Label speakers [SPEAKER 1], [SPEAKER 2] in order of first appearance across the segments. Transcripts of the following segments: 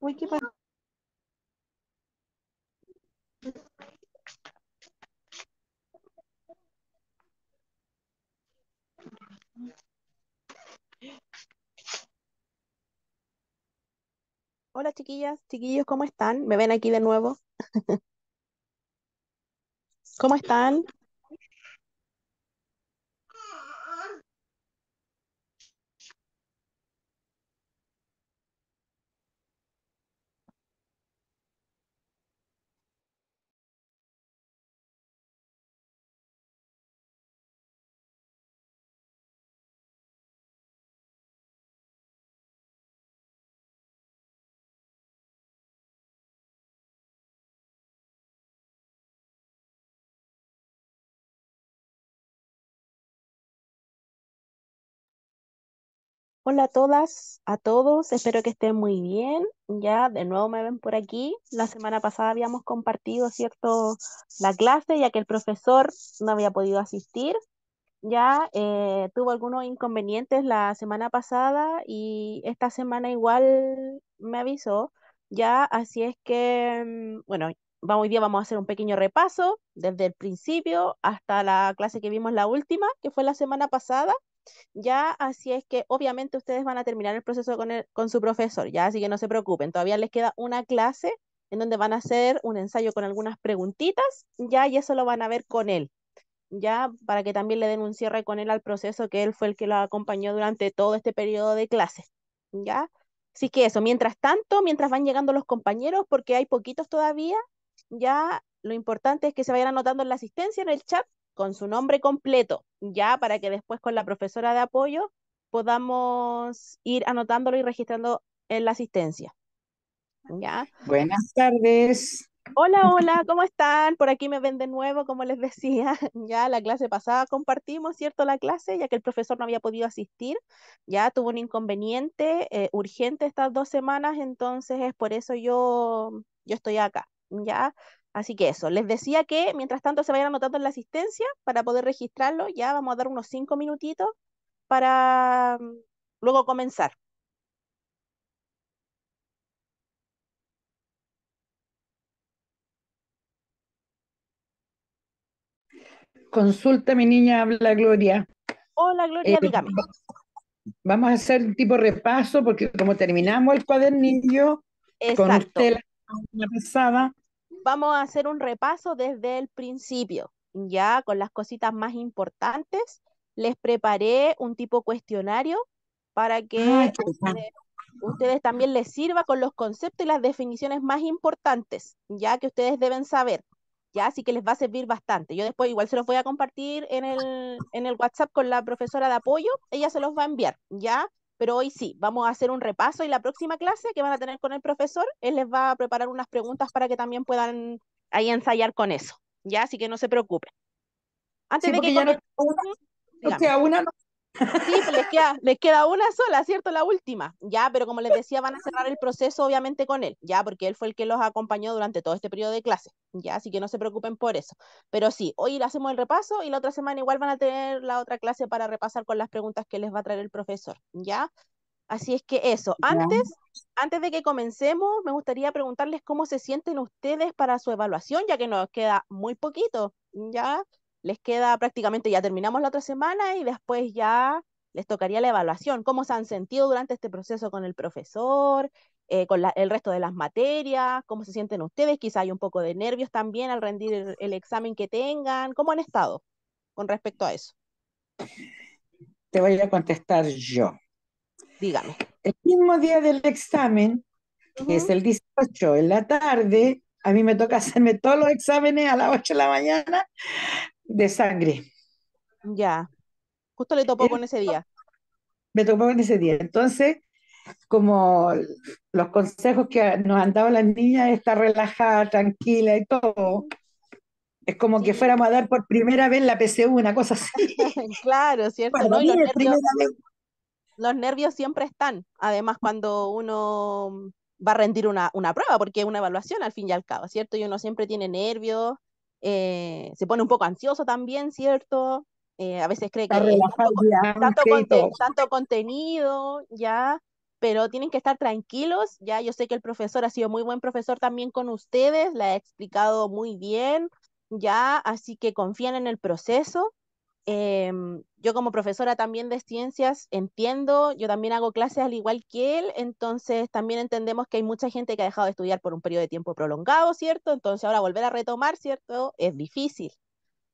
[SPEAKER 1] Uy, ¿qué pasa? Hola chiquillas, chiquillos, ¿cómo están? ¿Me ven aquí de nuevo? ¿Cómo están? Hola a todas, a todos, espero que estén muy bien. Ya de nuevo me ven por aquí. La semana pasada habíamos compartido, ¿cierto?, la clase, ya que el profesor no había podido asistir. Ya tuvo algunos inconvenientes la semana pasada y esta semana igual me avisó. Ya, así es que, bueno, hoy día vamos a hacer un pequeño repaso desde el principio hasta la clase que vimos la última, que fue la semana pasada. Ya, así es que obviamente ustedes van a terminar el proceso con su profesor, ya, así que no se preocupen, todavía les queda una clase en donde van a hacer un ensayo con algunas preguntitas, ya, y eso lo van a ver con él, ya, para que también le den un cierre con él al proceso, que él fue el que lo acompañó durante todo este periodo de clases, ya. Así que eso, mientras tanto, mientras van llegando los compañeros, porque hay poquitos todavía, ya lo importante es que se vayan anotando en la asistencia, en el chat, con su nombre completo, ya, para que después con la profesora de apoyo podamos ir anotándolo y registrando en la asistencia, ya.
[SPEAKER 2] Buenas tardes.
[SPEAKER 1] Hola, hola, ¿cómo están? Por aquí me ven de nuevo, como les decía. Ya la clase pasada compartimos, ¿cierto? La clase, ya que el profesor no había podido asistir. Ya tuvo un inconveniente urgente estas 2 semanas, entonces es por eso yo estoy acá. Ya, así que eso. Les decía que mientras tanto se vayan anotando en la asistencia para poder registrarlo. Ya vamos a dar unos 5 minutitos para luego comenzar.
[SPEAKER 2] Consulta, mi niña, habla Gloria.
[SPEAKER 1] Hola,
[SPEAKER 2] Eh,
[SPEAKER 1] Gloria, dígame.
[SPEAKER 2] Vamos a hacer un tipo repaso porque como terminamos el cuadernillo con
[SPEAKER 1] Exacto.
[SPEAKER 2] usted la semana pasada.
[SPEAKER 1] Vamos a hacer un repaso desde el principio, ya con las cositas más importantes. Les preparé un tipo cuestionario para
[SPEAKER 2] Ay,
[SPEAKER 1] que
[SPEAKER 2] qué bacán.
[SPEAKER 1] ustedes también les sirva con los conceptos y las definiciones más importantes, ya que ustedes deben saber. Ya, así que les va a servir bastante. Yo después igual se los voy a compartir en el WhatsApp con la profesora de apoyo, ella se los va a enviar, ¿ya? Pero hoy sí, vamos a hacer un repaso y la próxima clase que van a tener con el profesor, él les va a preparar unas preguntas para que también puedan ahí ensayar con eso, ¿ya? Así que no se preocupen. Antes
[SPEAKER 2] Sí,
[SPEAKER 1] de que
[SPEAKER 2] porque ya
[SPEAKER 1] comiencen,
[SPEAKER 2] nos
[SPEAKER 1] dígame.
[SPEAKER 2] queda una.
[SPEAKER 1] Sí, pues les queda una sola, ¿cierto? La última, ya, pero como les decía, van a cerrar el proceso obviamente con él, ya, porque él fue el que los acompañó durante todo este periodo de clase, ya, así que no se preocupen por eso. Pero sí, hoy le hacemos el repaso y la otra semana igual van a tener la otra clase para repasar con las preguntas que les va a traer el profesor, ya. Así es que eso,
[SPEAKER 2] Ya.
[SPEAKER 1] antes de que comencemos, me gustaría preguntarles cómo se sienten ustedes para su evaluación, ya que nos queda muy poquito, ya les queda prácticamente, ya terminamos la otra semana y después ya les tocaría la evaluación. ¿Cómo se han sentido durante este proceso con el profesor, con el resto de las materias? ¿Cómo se sienten ustedes? Quizá hay un poco de nervios también al rendir el examen que tengan. ¿Cómo han estado con respecto a eso?
[SPEAKER 2] Te voy a contestar yo.
[SPEAKER 1] Dígame.
[SPEAKER 2] El mismo día del examen, que es
[SPEAKER 1] Ujú.
[SPEAKER 2] el 18 en la tarde, a mí me toca hacerme todos los exámenes a las 8 de la mañana de sangre.
[SPEAKER 1] Ya, justo le topó con ese día.
[SPEAKER 2] Me tocó en ese día. Entonces, como los consejos que nos han dado las niñas, estar relajada, tranquila y todo. Es como que
[SPEAKER 1] Sí,
[SPEAKER 2] fuéramos a dar por primera vez la PSU, una cosa así.
[SPEAKER 1] claro, ¿cierto?
[SPEAKER 2] Para
[SPEAKER 1] ¿No? Y
[SPEAKER 2] mí es primera vez.
[SPEAKER 1] los nervios siempre están, además cuando uno va a rendir una prueba, porque es una evaluación al fin y al cabo, ¿cierto? Y uno siempre tiene nervios, se pone un poco ansioso también, ¿cierto? A veces cree
[SPEAKER 2] Está
[SPEAKER 1] que es
[SPEAKER 2] relajada el día
[SPEAKER 1] tanto,
[SPEAKER 2] antes y todo.
[SPEAKER 1] tanto contenido, ya. pero tienen que estar tranquilos. Ya yo sé que el profesor ha sido muy buen profesor también con ustedes, le ha explicado muy bien, ya, así que confíen en el proceso. Yo como profesora también de ciencias entiendo, yo también hago clases al igual que él, entonces también entendemos que hay mucha gente que ha dejado de estudiar por un periodo de tiempo prolongado, ¿cierto? Entonces ahora volver a retomar, ¿cierto? Es difícil,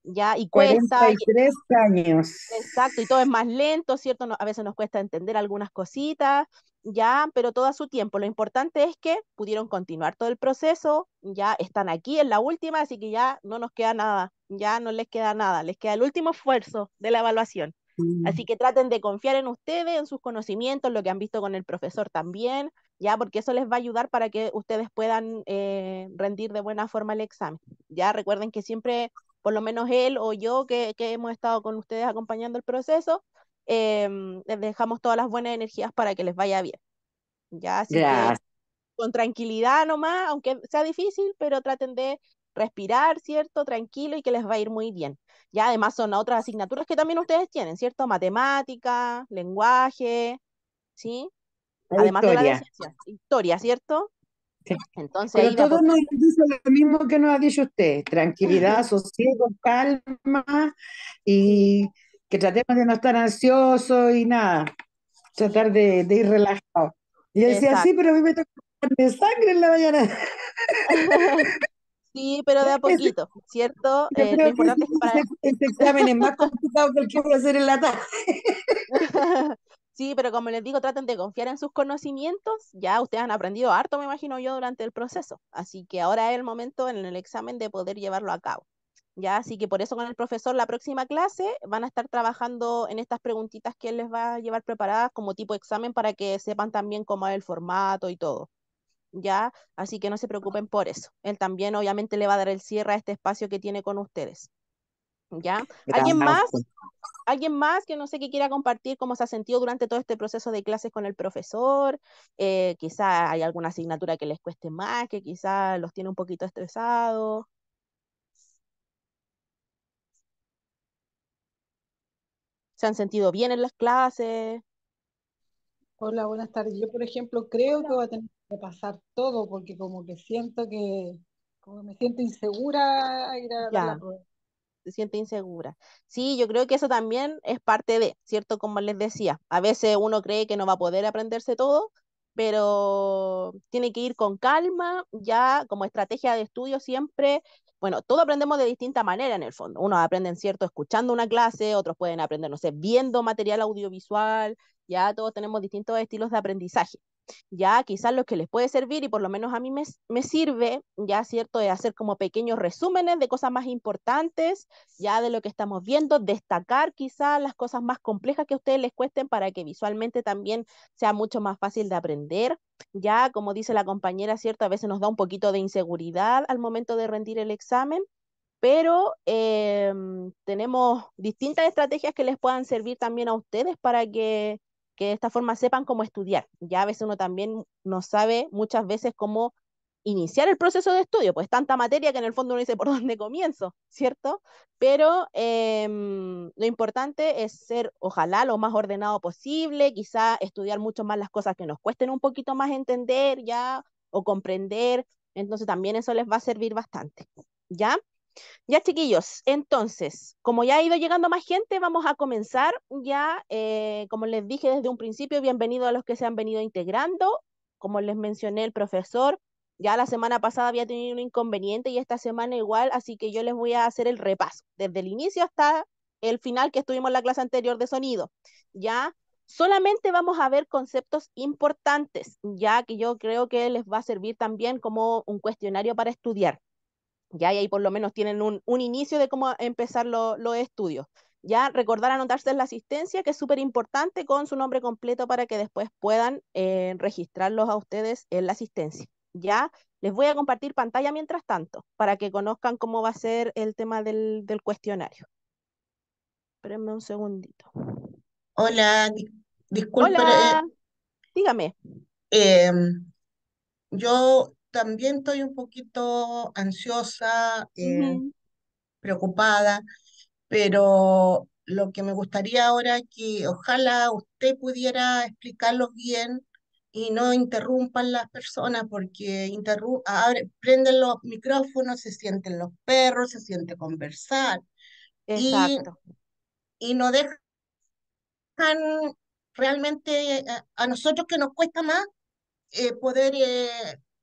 [SPEAKER 1] ya, y
[SPEAKER 2] cuarenta
[SPEAKER 1] cuesta,
[SPEAKER 2] y tres años.
[SPEAKER 1] exacto, y todo es más lento, ¿cierto? A veces nos cuesta entender algunas cositas, ya, pero todo a su tiempo. Lo importante es que pudieron continuar todo el proceso, ya están aquí en la última, así que ya no nos queda nada, ya no les queda nada, les queda el último esfuerzo de la evaluación. Así
[SPEAKER 2] Mm.
[SPEAKER 1] que traten de confiar en ustedes, en sus conocimientos, lo que han visto con el profesor también, ya, porque eso les va a ayudar para que ustedes puedan rendir de buena forma el examen. Ya recuerden que siempre por lo menos él o yo que hemos estado con ustedes acompañando el proceso, les dejamos todas las buenas energías para que les vaya bien. Ya, así que
[SPEAKER 2] Gracias.
[SPEAKER 1] con tranquilidad nomás, aunque sea difícil, pero traten de respirar, ¿cierto? Tranquilo y que les va a ir muy bien. Ya además son otras asignaturas que también ustedes tienen, ¿cierto? Matemática, lenguaje, ¿sí?
[SPEAKER 2] La
[SPEAKER 1] Además de la de
[SPEAKER 2] historia.
[SPEAKER 1] ciencia, historia, ¿cierto?
[SPEAKER 2] Sí.
[SPEAKER 1] Entonces
[SPEAKER 2] Pero
[SPEAKER 1] ahí de a
[SPEAKER 2] todos nos
[SPEAKER 1] poquito.
[SPEAKER 2] dicen lo mismo que nos ha dicho usted, tranquilidad, sosiego, calma y que tratemos de no estar ansiosos y nada,
[SPEAKER 1] Sí,
[SPEAKER 2] tratar de ir relajados. Y yo decía, sí,
[SPEAKER 1] exacto.
[SPEAKER 2] pero a mí me toca de sangre en la mañana.
[SPEAKER 1] Sí, pero de a
[SPEAKER 2] Ese-
[SPEAKER 1] poquito, ¿cierto?
[SPEAKER 2] yo
[SPEAKER 1] Lo
[SPEAKER 2] creo que
[SPEAKER 1] importante es que para...
[SPEAKER 2] ese examen es más complicado que el que voy a hacer en la tarde.
[SPEAKER 1] Sí, pero como les digo, traten de confiar en sus conocimientos. Ya ustedes han aprendido harto, me imagino yo, durante el proceso. Así que ahora es el momento en el examen de poder llevarlo a cabo. Ya, así que por eso con el profesor la próxima clase van a estar trabajando en estas preguntitas que él les va a llevar preparadas como tipo examen para que sepan también cómo es el formato y todo. Ya, así que no se preocupen por eso. Él también obviamente le va a dar el cierre a este espacio que tiene con ustedes. ¿Ya? ¿Alguien más?
[SPEAKER 2] Gracias.
[SPEAKER 1] ¿Alguien más que no sé que quiera compartir cómo se ha sentido durante todo este proceso de clases con el profesor? Quizá hay alguna asignatura que les cueste más, que quizá los tiene un poquito estresados. ¿Se han sentido bien en las clases?
[SPEAKER 3] Hola, buenas tardes. Yo, por ejemplo, creo que
[SPEAKER 1] Hola.
[SPEAKER 3] voy a tener que pasar todo porque como que siento que, como que me siento insegura a ir a dar la
[SPEAKER 1] Ya.
[SPEAKER 3] prueba.
[SPEAKER 1] Se siente insegura. Sí, yo creo que eso también es parte de, ¿cierto? Como les decía, a veces uno cree que no va a poder aprenderse todo, pero tiene que ir con calma, ya como estrategia de estudio siempre. Bueno, todo aprendemos de distinta manera en el fondo. Unos aprenden, ¿cierto?, escuchando una clase, otros pueden aprender, no sé, viendo material audiovisual, ya todos tenemos distintos estilos de aprendizaje. Ya quizás lo que les puede servir, y por lo menos a mí me sirve, ya cierto, es hacer como pequeños resúmenes de cosas más importantes, ya de lo que estamos viendo, destacar quizás las cosas más complejas que a ustedes les cuesten para que visualmente también sea mucho más fácil de aprender. Ya, como dice la compañera, cierto, a veces nos da un poquito de inseguridad al momento de rendir el examen, pero tenemos distintas estrategias que les puedan servir también a ustedes para que de esta forma sepan cómo estudiar. Ya a veces uno también no sabe muchas veces cómo iniciar el proceso de estudio, pues tanta materia que en el fondo uno dice por dónde comienzo, ¿cierto? Pero lo importante es ser, ojalá, lo más ordenado posible, quizá estudiar mucho más las cosas que nos cuesten un poquito más entender ya o comprender, entonces también eso les va a servir bastante, ¿ya? Ya, chiquillos, entonces, como ya ha ido llegando más gente, vamos a comenzar ya, como les dije desde un principio, bienvenido a los que se han venido integrando. Como les mencioné, el profesor ya la semana pasada había tenido un inconveniente y esta semana igual, así que yo les voy a hacer el repaso, desde el inicio hasta el final que estuvimos en la clase anterior de sonido. Ya, solamente vamos a ver conceptos importantes, ya que yo creo que les va a servir también como un cuestionario para estudiar. Ya, y ahí por lo menos tienen un inicio de cómo empezar los estudios. Ya, recordar anotarse en la asistencia, que es súper importante, con su nombre completo para que después puedan registrarlos a ustedes en la asistencia. Ya, les voy a compartir pantalla mientras tanto, para que conozcan cómo va a ser el tema del cuestionario. Espérenme un segundito.
[SPEAKER 4] Hola, disculpe,
[SPEAKER 1] Hola, dígame.
[SPEAKER 4] eh, yo también estoy un poquito ansiosa,
[SPEAKER 1] Ujú.
[SPEAKER 4] preocupada, pero lo que me gustaría ahora es que ojalá usted pudiera explicarlos bien y no interrumpan las personas porque prenden los micrófonos, se sienten los perros, se siente conversar y,
[SPEAKER 1] Exacto.
[SPEAKER 4] y no dejan realmente a nosotros que nos cuesta más poder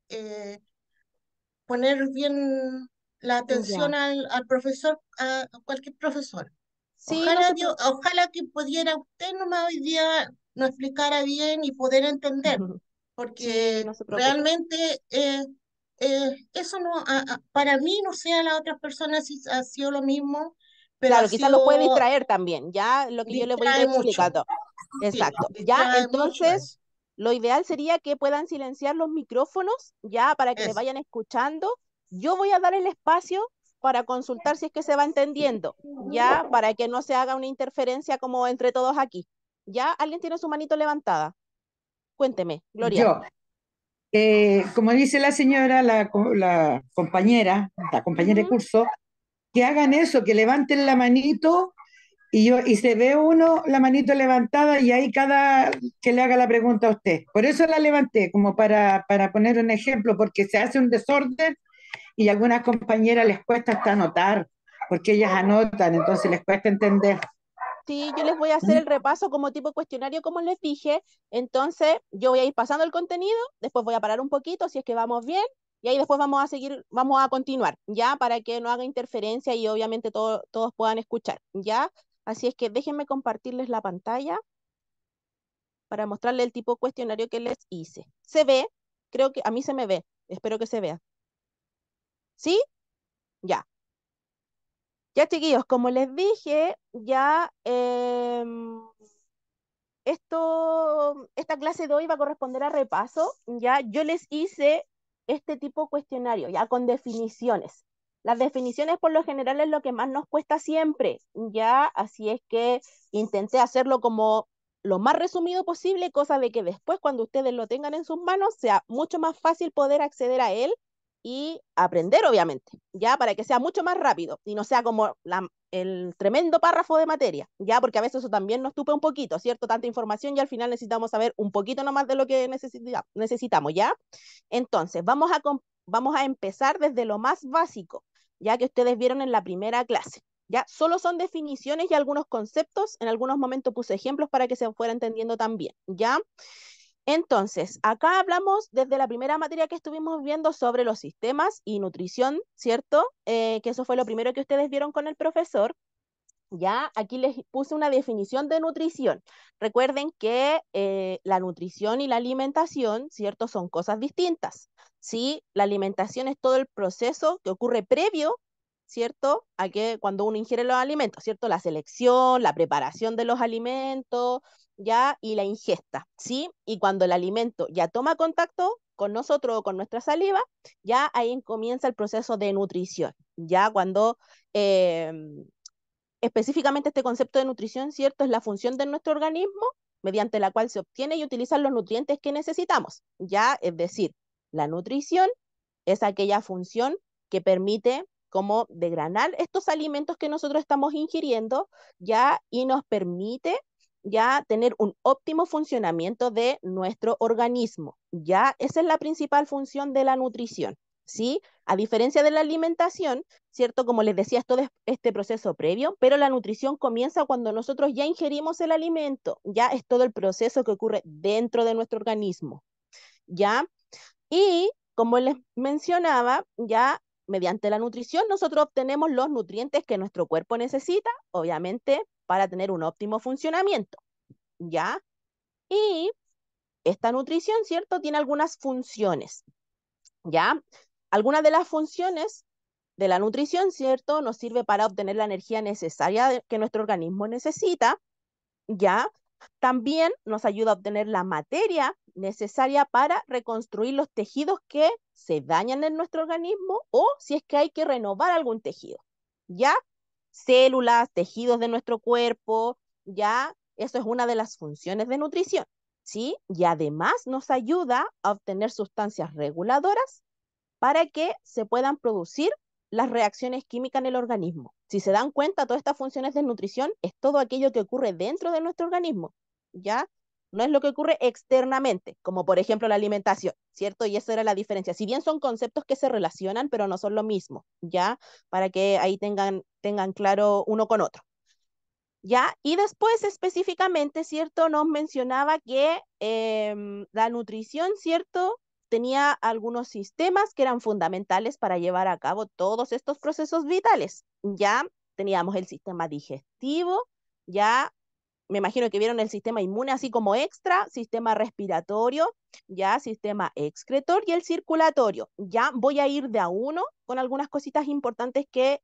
[SPEAKER 4] eh, poner bien la
[SPEAKER 1] Ya.
[SPEAKER 4] atención al profesor, a cualquier profesor.
[SPEAKER 1] Sí, no se preocupe.
[SPEAKER 4] Ojalá que pudiera usted nomás hoy día nos explicara bien y poder entender,
[SPEAKER 1] Sí,
[SPEAKER 4] porque
[SPEAKER 1] no se preocupe.
[SPEAKER 4] realmente eso no, para mí, no sé, a las otras personas si ha sido lo mismo, pero ha
[SPEAKER 1] Claro, quizás los puede
[SPEAKER 4] sido,
[SPEAKER 1] distraer también, ya lo que yo le voy a ir
[SPEAKER 4] distrae mucho,
[SPEAKER 1] explicando.
[SPEAKER 4] sí,
[SPEAKER 1] Exacto. Ya,
[SPEAKER 4] distrae mucho
[SPEAKER 1] entonces,
[SPEAKER 4] eso,
[SPEAKER 1] lo ideal sería que puedan silenciar los micrófonos, ya, para que le
[SPEAKER 4] eso.
[SPEAKER 1] vayan escuchando. Yo voy a dar el espacio para consultar si es que se va entendiendo, ya, para que no se haga una interferencia como entre todos aquí. ¿Ya? ¿Alguien tiene su manito levantada? Cuénteme, Gloria.
[SPEAKER 2] Yo, como dice la señora, la compañera de
[SPEAKER 1] Ujú.
[SPEAKER 2] curso, que hagan eso, que levanten la manito y se ve uno la manito levantada y ahí cada que le haga la pregunta a usted. Por eso la levanté, como para poner un ejemplo, porque se hace un desorden y a algunas compañeras les cuesta hasta anotar, porque ellas anotan, entonces les cuesta entender.
[SPEAKER 1] Sí, yo les voy a hacer el repaso como tipo cuestionario, como les dije. Entonces, yo voy a ir pasando el contenido, después voy a parar un poquito si es que vamos bien, y ahí después vamos a seguir, vamos a continuar, ¿ya? Para que no haga interferencia y obviamente todos puedan escuchar, ¿ya? Así es que déjenme compartirles la pantalla para mostrarles el tipo de cuestionario que les hice. ¿Se ve? Creo que a mí se me ve. Espero que se vea. ¿Sí? Ya. Ya, chiquillos, como les dije, ya esta clase de hoy va a corresponder a repaso, ya yo les hice este tipo de cuestionario, ya con definiciones. Las definiciones por lo general es lo que más nos cuesta siempre, ya, así es que intenté hacerlo como lo más resumido posible, cosa de que después cuando ustedes lo tengan en sus manos sea mucho más fácil poder acceder a él y aprender, obviamente, ya, para que sea mucho más rápido y no sea como el tremendo párrafo de materia, ya, porque a veces eso también nos tupe un poquito, ¿cierto? Tanta información y al final necesitamos saber un poquito nomás de lo que necesitamos, ¿ya? Entonces, vamos a empezar desde lo más básico, ya que ustedes vieron en la primera clase, ¿ya? Solo son definiciones y algunos conceptos, en algunos momentos puse ejemplos para que se fuera entendiendo también, ¿ya? Entonces, acá hablamos desde la primera materia que estuvimos viendo sobre los sistemas y nutrición, ¿cierto? Que eso fue lo primero que ustedes vieron con el profesor. Ya, aquí les puse una definición de nutrición. Recuerden que la nutrición y la alimentación, ¿cierto? Son cosas distintas. ¿Sí? La alimentación es todo el proceso que ocurre previo, ¿cierto? A que cuando uno ingiere los alimentos, ¿cierto? La selección, la preparación de los alimentos, ¿ya? Y la ingesta, ¿sí? Y cuando el alimento ya toma contacto con nosotros o con nuestra saliva, ya ahí comienza el proceso de nutrición. Ya cuando específicamente este concepto de nutrición, ¿cierto? Es la función de nuestro organismo mediante la cual se obtiene y utilizan los nutrientes que necesitamos, ¿ya? Es decir, la nutrición es aquella función que permite como degranar estos alimentos que nosotros estamos ingiriendo, ¿ya? Y nos permite ya tener un óptimo funcionamiento de nuestro organismo, ¿ya? Esa es la principal función de la nutrición, ¿sí? A diferencia de la alimentación, ¿cierto? Como les decía, es todo este proceso previo, pero la nutrición comienza cuando nosotros ya ingerimos el alimento, ya es todo el proceso que ocurre dentro de nuestro organismo, ¿ya? Y como les mencionaba, ya mediante la nutrición nosotros obtenemos los nutrientes que nuestro cuerpo necesita, obviamente, para tener un óptimo funcionamiento, ¿ya? Y esta nutrición, ¿cierto? Tiene algunas funciones, ¿ya? Algunas de las funciones de la nutrición, ¿cierto? Nos sirve para obtener la energía necesaria que nuestro organismo necesita, ¿ya? También nos ayuda a obtener la materia necesaria para reconstruir los tejidos que se dañan en nuestro organismo o si es que hay que renovar algún tejido, ¿ya? Células, tejidos de nuestro cuerpo, ¿ya? Eso es una de las funciones de nutrición, ¿sí? Y además nos ayuda a obtener sustancias reguladoras para que se puedan producir las reacciones químicas en el organismo. Si se dan cuenta, todas estas funciones de nutrición es todo aquello que ocurre dentro de nuestro organismo, ¿ya? no es lo que ocurre externamente, como por ejemplo la alimentación, ¿cierto? Y esa era la diferencia. Si bien son conceptos que se relacionan, pero no son lo mismo, ¿ya? Para que ahí tengan claro uno con otro. ¿Ya? Y después específicamente, ¿cierto? Nos mencionaba que la nutrición, ¿cierto? Tenía algunos sistemas que eran fundamentales para llevar a cabo todos estos procesos vitales. Ya teníamos el sistema digestivo, ya me imagino que vieron el sistema inmune así como extra, sistema respiratorio, ya sistema excretor y el circulatorio. Ya voy a ir de a uno con algunas cositas importantes que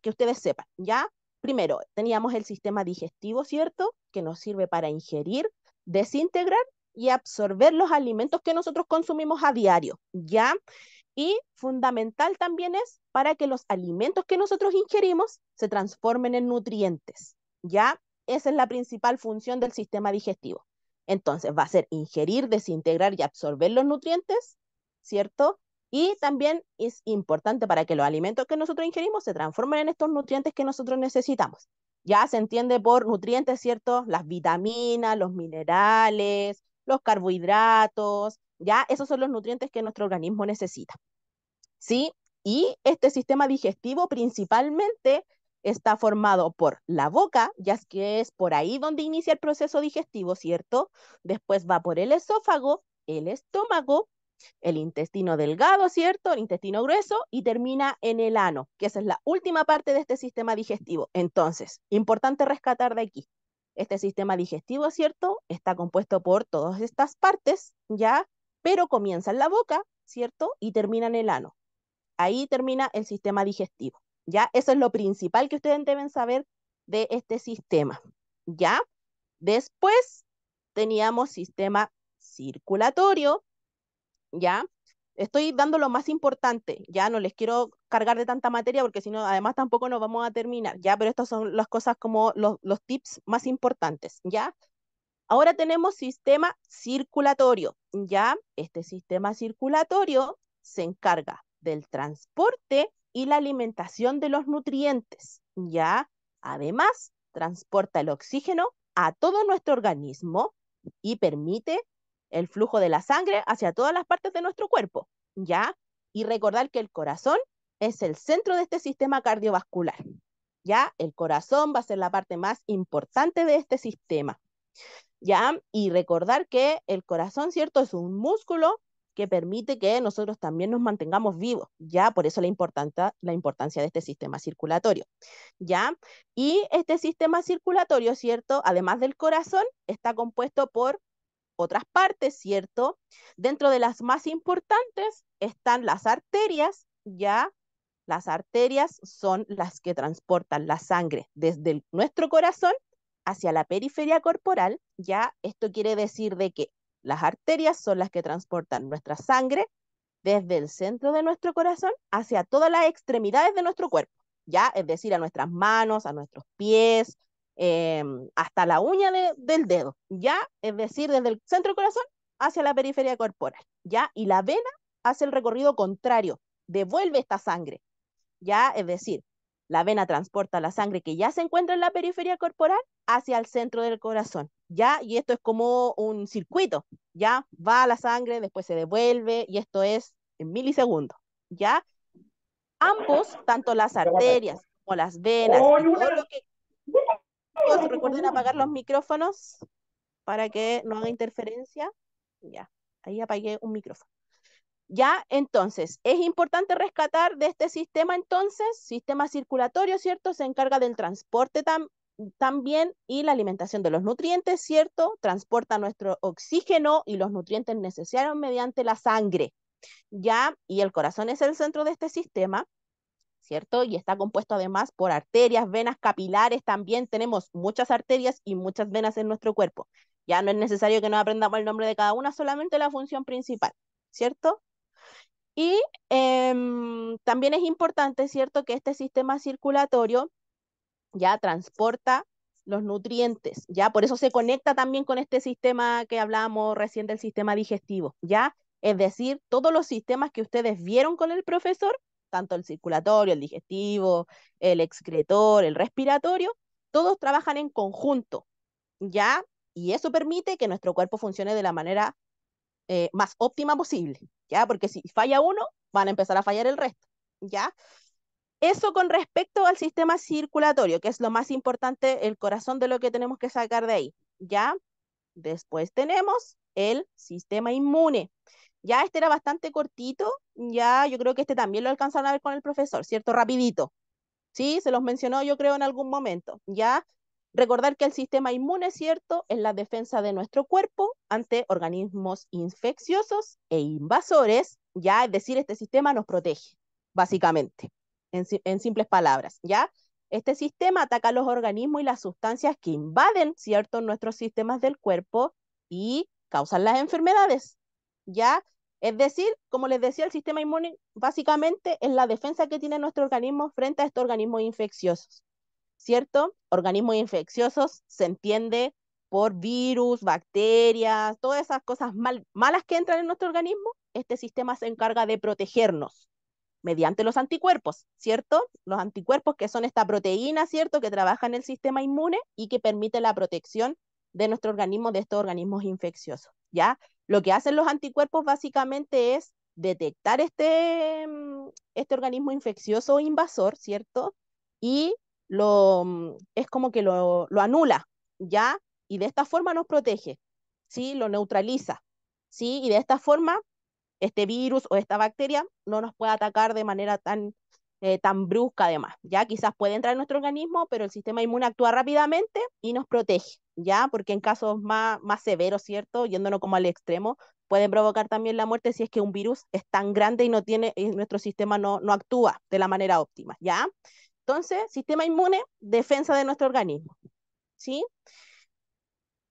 [SPEAKER 1] ustedes sepan, ¿ya? Primero, teníamos el sistema digestivo, ¿cierto? Que nos sirve para ingerir, desintegrar y absorber los alimentos que nosotros consumimos a diario, ¿ya? Y fundamental también es para que los alimentos que nosotros ingerimos se transformen en nutrientes, ¿ya? Esa es la principal función del sistema digestivo. Entonces va a ser ingerir, desintegrar y absorber los nutrientes, ¿cierto? Y también es importante para que los alimentos que nosotros ingerimos se transformen en estos nutrientes que nosotros necesitamos. Ya se entiende por nutrientes, ¿cierto? Las vitaminas, los minerales, los carbohidratos, ya esos son los nutrientes que nuestro organismo necesita. ¿Sí? Y este sistema digestivo principalmente está formado por la boca, ya que es por ahí donde inicia el proceso digestivo, ¿cierto? Después va por el esófago, el estómago, el intestino delgado, ¿cierto? El intestino grueso y termina en el ano, que esa es la última parte de este sistema digestivo. Entonces, importante rescatar de aquí. Este sistema digestivo, ¿cierto? Está compuesto por todas estas partes, ¿ya? Pero comienza en la boca, ¿cierto? Y termina en el ano. Ahí termina el sistema digestivo. ¿Ya? Eso es lo principal que ustedes deben saber de este sistema. ¿Ya? Después teníamos sistema circulatorio. ¿Ya? Estoy dando lo más importante, ya no les quiero cargar de tanta materia porque si no, además tampoco nos vamos a terminar, ya, pero estas son las cosas como los tips más importantes, ¿ya? Ahora tenemos sistema circulatorio, ¿ya? Este sistema circulatorio se encarga del transporte y la alimentación de los nutrientes, ¿ya? Además, transporta el oxígeno a todo nuestro organismo y permite el flujo de la sangre hacia todas las partes de nuestro cuerpo, ¿ya? Y recordar que el corazón es el centro de este sistema cardiovascular, ¿ya? El corazón va a ser la parte más importante de este sistema. ¿Ya? Y recordar que el corazón, ¿cierto? Es un músculo que permite que nosotros también nos mantengamos vivos, ¿ya? Por eso la importancia de este sistema circulatorio, ¿ya? Y este sistema circulatorio, ¿cierto? Además del corazón, está compuesto por otras partes, ¿cierto? Dentro de las más importantes están las arterias, ¿ya? Las arterias son las que transportan la sangre desde nuestro corazón hacia la periferia corporal, ya esto quiere decir de que las arterias son las que transportan nuestra sangre desde el centro de nuestro corazón hacia todas las extremidades de nuestro cuerpo, ya es decir, a nuestras manos, a nuestros pies, hasta la uña del dedo, ya es decir, desde el centro del corazón hacia la periferia corporal, ya, y la vena hace el recorrido contrario, devuelve esta sangre, ya, es decir, la vena transporta la sangre que ya se encuentra en la periferia corporal hacia el centro del corazón, ya, y esto es como un circuito, ya, va la sangre, después se devuelve, y esto es en milisegundos, ya. Ambos, tanto las arterias como las venas y todo lo que... Chicos, recuerden apagar los micrófonos para que no haga interferencia. Ya, ahí apagué un micrófono. Ya, entonces, es importante rescatar de este sistema, entonces, sistema circulatorio, ¿cierto? Se encarga del transporte también y la alimentación de los nutrientes, ¿cierto? Transporta nuestro oxígeno y los nutrientes necesarios mediante la sangre, ¿ya? Y el corazón es el centro de este sistema, ¿cierto? Y está compuesto además por arterias, venas capilares, también tenemos muchas arterias y muchas venas en nuestro cuerpo. Ya no es necesario que nos aprendamos el nombre de cada una, solamente la función principal, ¿cierto? Y también es importante, ¿cierto?, que este sistema circulatorio ya transporta los nutrientes, ¿ya? Por eso se conecta también con este sistema que hablábamos recién del sistema digestivo, ¿ya? Es decir, todos los sistemas que ustedes vieron con el profesor, tanto el circulatorio, el digestivo, el excretor, el respiratorio, todos trabajan en conjunto, ¿ya? y eso permite que nuestro cuerpo funcione de la manera más óptima posible, ¿ya? Porque si falla uno, van a empezar a fallar el resto, ¿ya? Eso con respecto al sistema circulatorio, que es lo más importante, el corazón de lo que tenemos que sacar de ahí, ¿ya? Después tenemos el sistema inmune. Ya este era bastante cortito, ya yo creo que este también lo alcanzaron a ver con el profesor, ¿cierto? Rapidito. Sí, se los mencionó yo creo en algún momento. Ya recordar que el sistema inmune, ¿cierto? Es la defensa de nuestro cuerpo ante organismos infecciosos e invasores, ya, es decir, este sistema nos protege, básicamente, en simples palabras, ¿ya? Este sistema ataca a los organismos y las sustancias que invaden, ¿cierto?, nuestros sistemas del cuerpo y causan las enfermedades, ¿ya? Es decir, como les decía, el sistema inmune básicamente es la defensa que tiene nuestro organismo frente a estos organismos infecciosos, ¿cierto? Organismos infecciosos se entiende por virus, bacterias, todas esas cosas malas que entran en nuestro organismo. Este sistema se encarga de protegernos mediante los anticuerpos, ¿cierto? Los anticuerpos que son esta proteína, ¿cierto? Que trabaja en el sistema inmune y que permite la protección de nuestro organismo de estos organismos infecciosos, ¿ya? Lo que hacen los anticuerpos básicamente es detectar este organismo infeccioso o invasor, ¿cierto? Y es como que lo anula, ¿ya? Y de esta forma nos protege, ¿sí? Lo neutraliza, ¿sí? Y de esta forma este virus o esta bacteria no nos puede atacar de manera tan brusca además, ¿ya? Quizás puede entrar en nuestro organismo, pero el sistema inmune actúa rápidamente y nos protege, ¿ya? Porque en casos más severos, ¿cierto? Yéndonos como al extremo, pueden provocar también la muerte si es que un virus es tan grande y nuestro sistema no actúa de la manera óptima, ¿ya? Entonces, sistema inmune, defensa de nuestro organismo, ¿sí?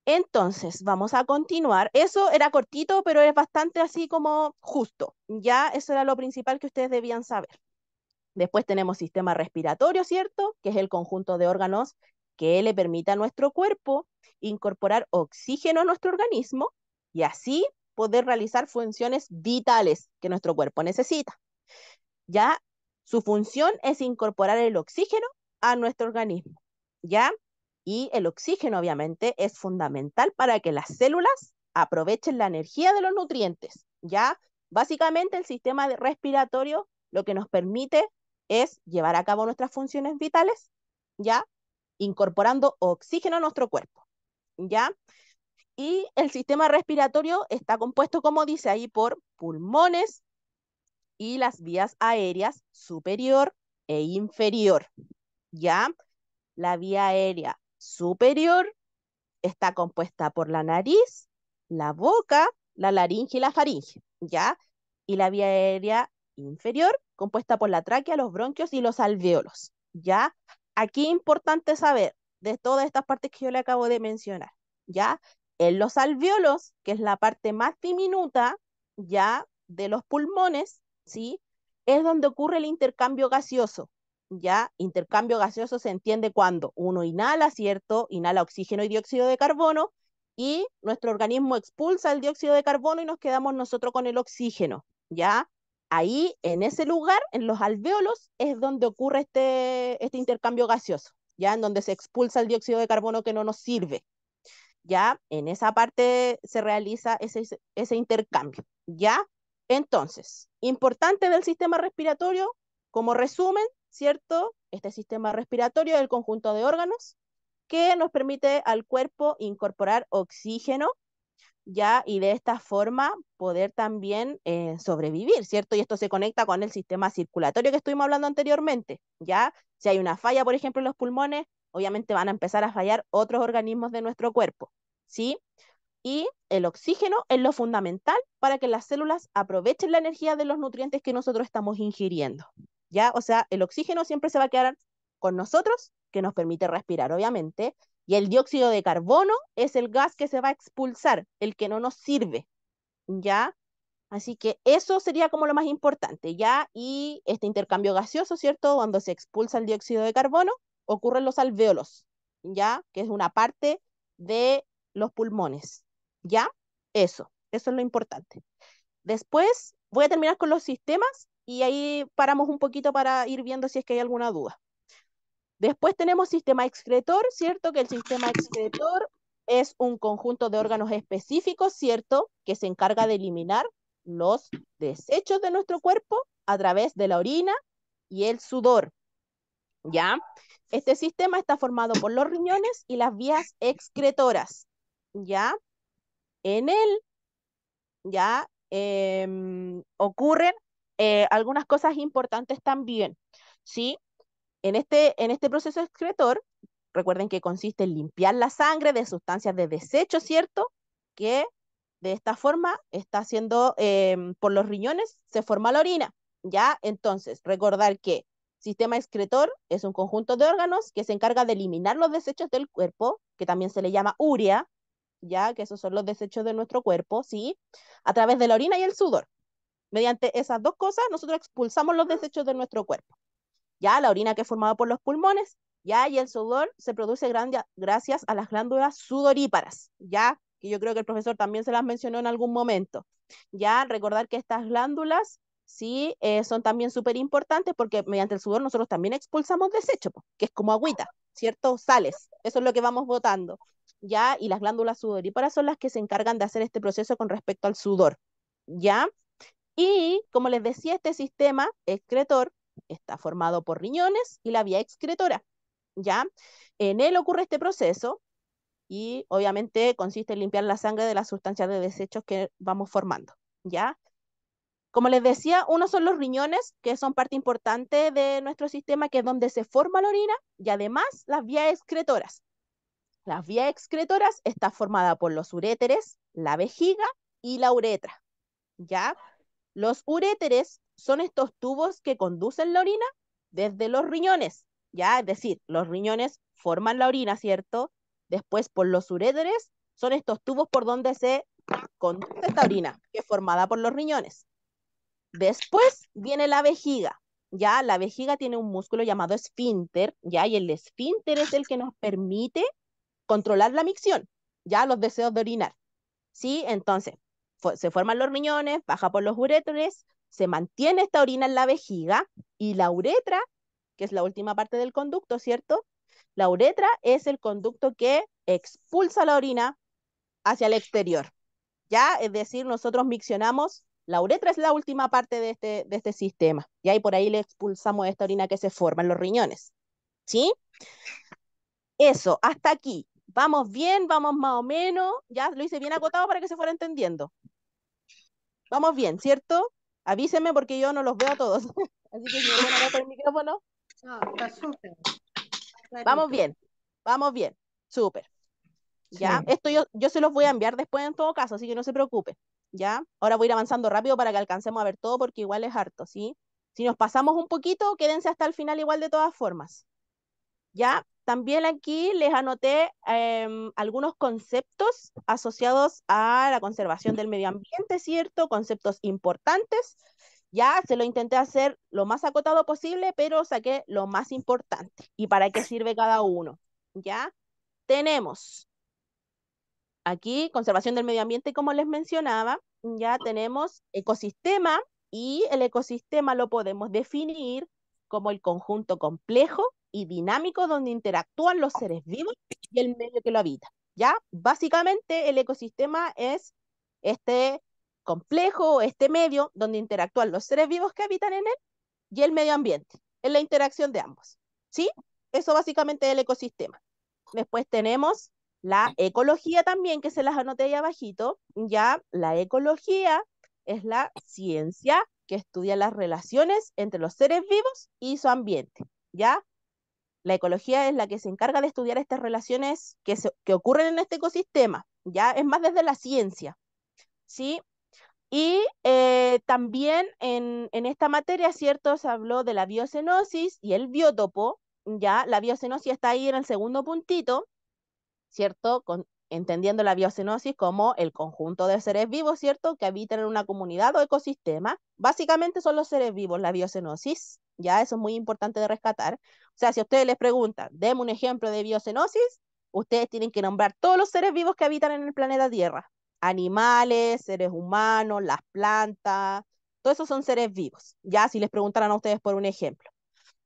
[SPEAKER 1] Entonces, vamos a continuar. Eso era cortito, pero es bastante así como justo. Ya, eso era lo principal que ustedes debían saber. Después tenemos sistema respiratorio, ¿cierto? Que es el conjunto de órganos que le permite a nuestro cuerpo incorporar oxígeno a nuestro organismo y así poder realizar funciones vitales que nuestro cuerpo necesita. Ya, su función es incorporar el oxígeno a nuestro organismo. ¿Ya? Y el oxígeno, obviamente, es fundamental para que las células aprovechen la energía de los nutrientes, ¿ya? Básicamente, el sistema respiratorio lo que nos permite es llevar a cabo nuestras funciones vitales, ¿ya? Incorporando oxígeno a nuestro cuerpo, ¿ya? Y el sistema respiratorio está compuesto, como dice ahí, por pulmones y las vías aéreas superior e inferior, ¿ya? La vía aérea superior está compuesta por la nariz, la boca, la laringe y la faringe, ¿ya? Y la vía aérea inferior, compuesta por la tráquea, los bronquios y los alvéolos, ¿ya? Aquí es importante saber de todas estas partes que yo le acabo de mencionar, ¿ya? En los alvéolos, que es la parte más diminuta, ¿ya? De los pulmones, ¿sí? Es donde ocurre el intercambio gaseoso, ¿ya? Intercambio gaseoso se entiende cuando uno inhala, ¿cierto? Inhala oxígeno y dióxido de carbono y nuestro organismo expulsa el dióxido de carbono y nos quedamos nosotros con el oxígeno, ¿ya? Ahí, en ese lugar, en los alvéolos, es donde ocurre este intercambio gaseoso, ¿ya? En donde se expulsa el dióxido de carbono que no nos sirve, ¿ya? En esa parte se realiza ese intercambio, ¿ya? Entonces, importante del sistema respiratorio, como resumen, ¿cierto? Este sistema respiratorio es el conjunto de órganos que nos permite al cuerpo incorporar oxígeno, ¿ya? Y de esta forma poder también sobrevivir, ¿cierto? Y esto se conecta con el sistema circulatorio que estuvimos hablando anteriormente, ¿ya? Si hay una falla, por ejemplo, en los pulmones, obviamente van a empezar a fallar otros organismos de nuestro cuerpo, ¿sí? Y el oxígeno es lo fundamental para que las células aprovechen la energía de los nutrientes que nosotros estamos ingiriendo, ¿ya? O sea, el oxígeno siempre se va a quedar con nosotros, que nos permite respirar, obviamente, y el dióxido de carbono es el gas que se va a expulsar, el que no nos sirve, ¿ya? Así que eso sería como lo más importante, ¿ya? Y este intercambio gaseoso, ¿cierto? Cuando se expulsa el dióxido de carbono, ocurren los alvéolos, ¿ya? Que es una parte de los pulmones, ¿ya? Eso es lo importante. Después voy a terminar con los sistemas y ahí paramos un poquito para ir viendo si es que hay alguna duda. Después tenemos sistema excretor, ¿cierto? Que el sistema excretor es un conjunto de órganos específicos, ¿cierto? Que se encarga de eliminar los desechos de nuestro cuerpo a través de la orina y el sudor, ¿ya? Este sistema está formado por los riñones y las vías excretoras, ¿ya? En él, ¿ya? Ocurren algunas cosas importantes también, ¿sí? En este proceso excretor, recuerden que consiste en limpiar la sangre de sustancias de desecho, ¿cierto? Que de esta forma está haciendo, por los riñones, se forma la orina, ¿ya? Entonces, recordar que sistema excretor es un conjunto de órganos que se encarga de eliminar los desechos del cuerpo, que también se le llama urea, ¿ya? Que esos son los desechos de nuestro cuerpo, ¿sí? A través de la orina y el sudor. Mediante esas dos cosas, nosotros expulsamos los desechos de nuestro cuerpo. Ya la orina que es formada por los pulmones, ya, y el sudor se produce gracias a las glándulas sudoríparas, ya, que yo creo que el profesor también se las mencionó en algún momento. Ya, recordar que estas glándulas, sí, son también súper importantes porque mediante el sudor nosotros también expulsamos desecho, po, que es como agüita, ¿cierto? Sales, eso es lo que vamos botando, ya, y las glándulas sudoríparas son las que se encargan de hacer este proceso con respecto al sudor, ya. Y como les decía, este sistema excretor está formado por riñones y la vía excretora, ¿ya? En él ocurre este proceso y obviamente consiste en limpiar la sangre de las sustancias de desechos que vamos formando, ¿ya? Como les decía, uno son los riñones, que son parte importante de nuestro sistema, que es donde se forma la orina, y además las vías excretoras. Las vías excretoras están formadas por los uréteres, la vejiga y la uretra, ¿ya? Los uréteres son estos tubos que conducen la orina desde los riñones, ¿ya? Es decir, los riñones forman la orina, ¿cierto? Después, por los uréteres, son estos tubos por donde se conduce esta orina, que es formada por los riñones. Después viene la vejiga, ¿ya? La vejiga tiene un músculo llamado esfínter, ¿ya? Y el esfínter es el que nos permite controlar la micción, ¿ya? Los deseos de orinar. ¿Sí? Entonces, se forman los riñones, baja por los uréteres, se mantiene esta orina en la vejiga y la uretra, que es la última parte del conducto, ¿cierto? La uretra es el conducto que expulsa la orina hacia el exterior, ¿ya? Es decir, nosotros miccionamos, la uretra es la última parte de este sistema, ¿ya? Y por ahí le expulsamos esta orina que se forma en los riñones, ¿sí? Eso, hasta aquí. Vamos bien, vamos más o menos, ya lo hice bien acotado para que se fuera entendiendo. Vamos bien, ¿cierto? Avísenme porque yo no los veo a todos. Así que si me pueden hablar por el micrófono.
[SPEAKER 4] No, está súper
[SPEAKER 1] Vamos
[SPEAKER 4] clarito.
[SPEAKER 1] bien, vamos bien. Súper. ¿Ya?
[SPEAKER 2] Sí.
[SPEAKER 1] Esto yo se los voy a enviar después en todo caso, así que no se preocupe. ¿Ya? Ahora voy a ir avanzando rápido para que alcancemos a ver todo porque igual es harto, ¿sí? Si nos pasamos un poquito, quédense hasta el final igual de todas formas. ¿Ya? También aquí les anoté algunos conceptos asociados a la conservación del medio ambiente, ¿cierto? Conceptos importantes. Ya se lo intenté hacer lo más acotado posible, pero saqué lo más importante. ¿Y para qué sirve cada uno? ¿Ya? Tenemos aquí conservación del medio ambiente, como les mencionaba, ya tenemos ecosistema y el ecosistema lo podemos definir como el conjunto complejo y dinámico donde interactúan los seres vivos y el medio que lo habita. Ya, básicamente el ecosistema es este complejo, este medio donde interactúan los seres vivos que habitan en él y el medio ambiente, en la interacción de ambos. ¿Sí? Eso básicamente es el ecosistema. Después tenemos la ecología también, que se las anoté ahí abajito. Ya, la ecología es la ciencia que estudia las relaciones entre los seres vivos y su ambiente. Ya, la ecología es la que se encarga de estudiar estas relaciones que ocurren en este ecosistema. Ya, es más desde la ciencia. ¿Sí? Y también en esta materia, ¿cierto? Se habló de la biocenosis y el biótopo. Ya, la biocenosis está ahí en el segundo puntito, ¿cierto? Entendiendo la biocenosis como el conjunto de seres vivos, ¿cierto? Que habitan en una comunidad o ecosistema. Básicamente son los seres vivos, la biocenosis, ya eso es muy importante de rescatar. O sea, si a ustedes les preguntan, deme un ejemplo de biocenosis, ustedes tienen que nombrar todos los seres vivos que habitan en el planeta Tierra. Animales, seres humanos, las plantas, todos esos son seres vivos. Ya, si les preguntaran a ustedes por un ejemplo.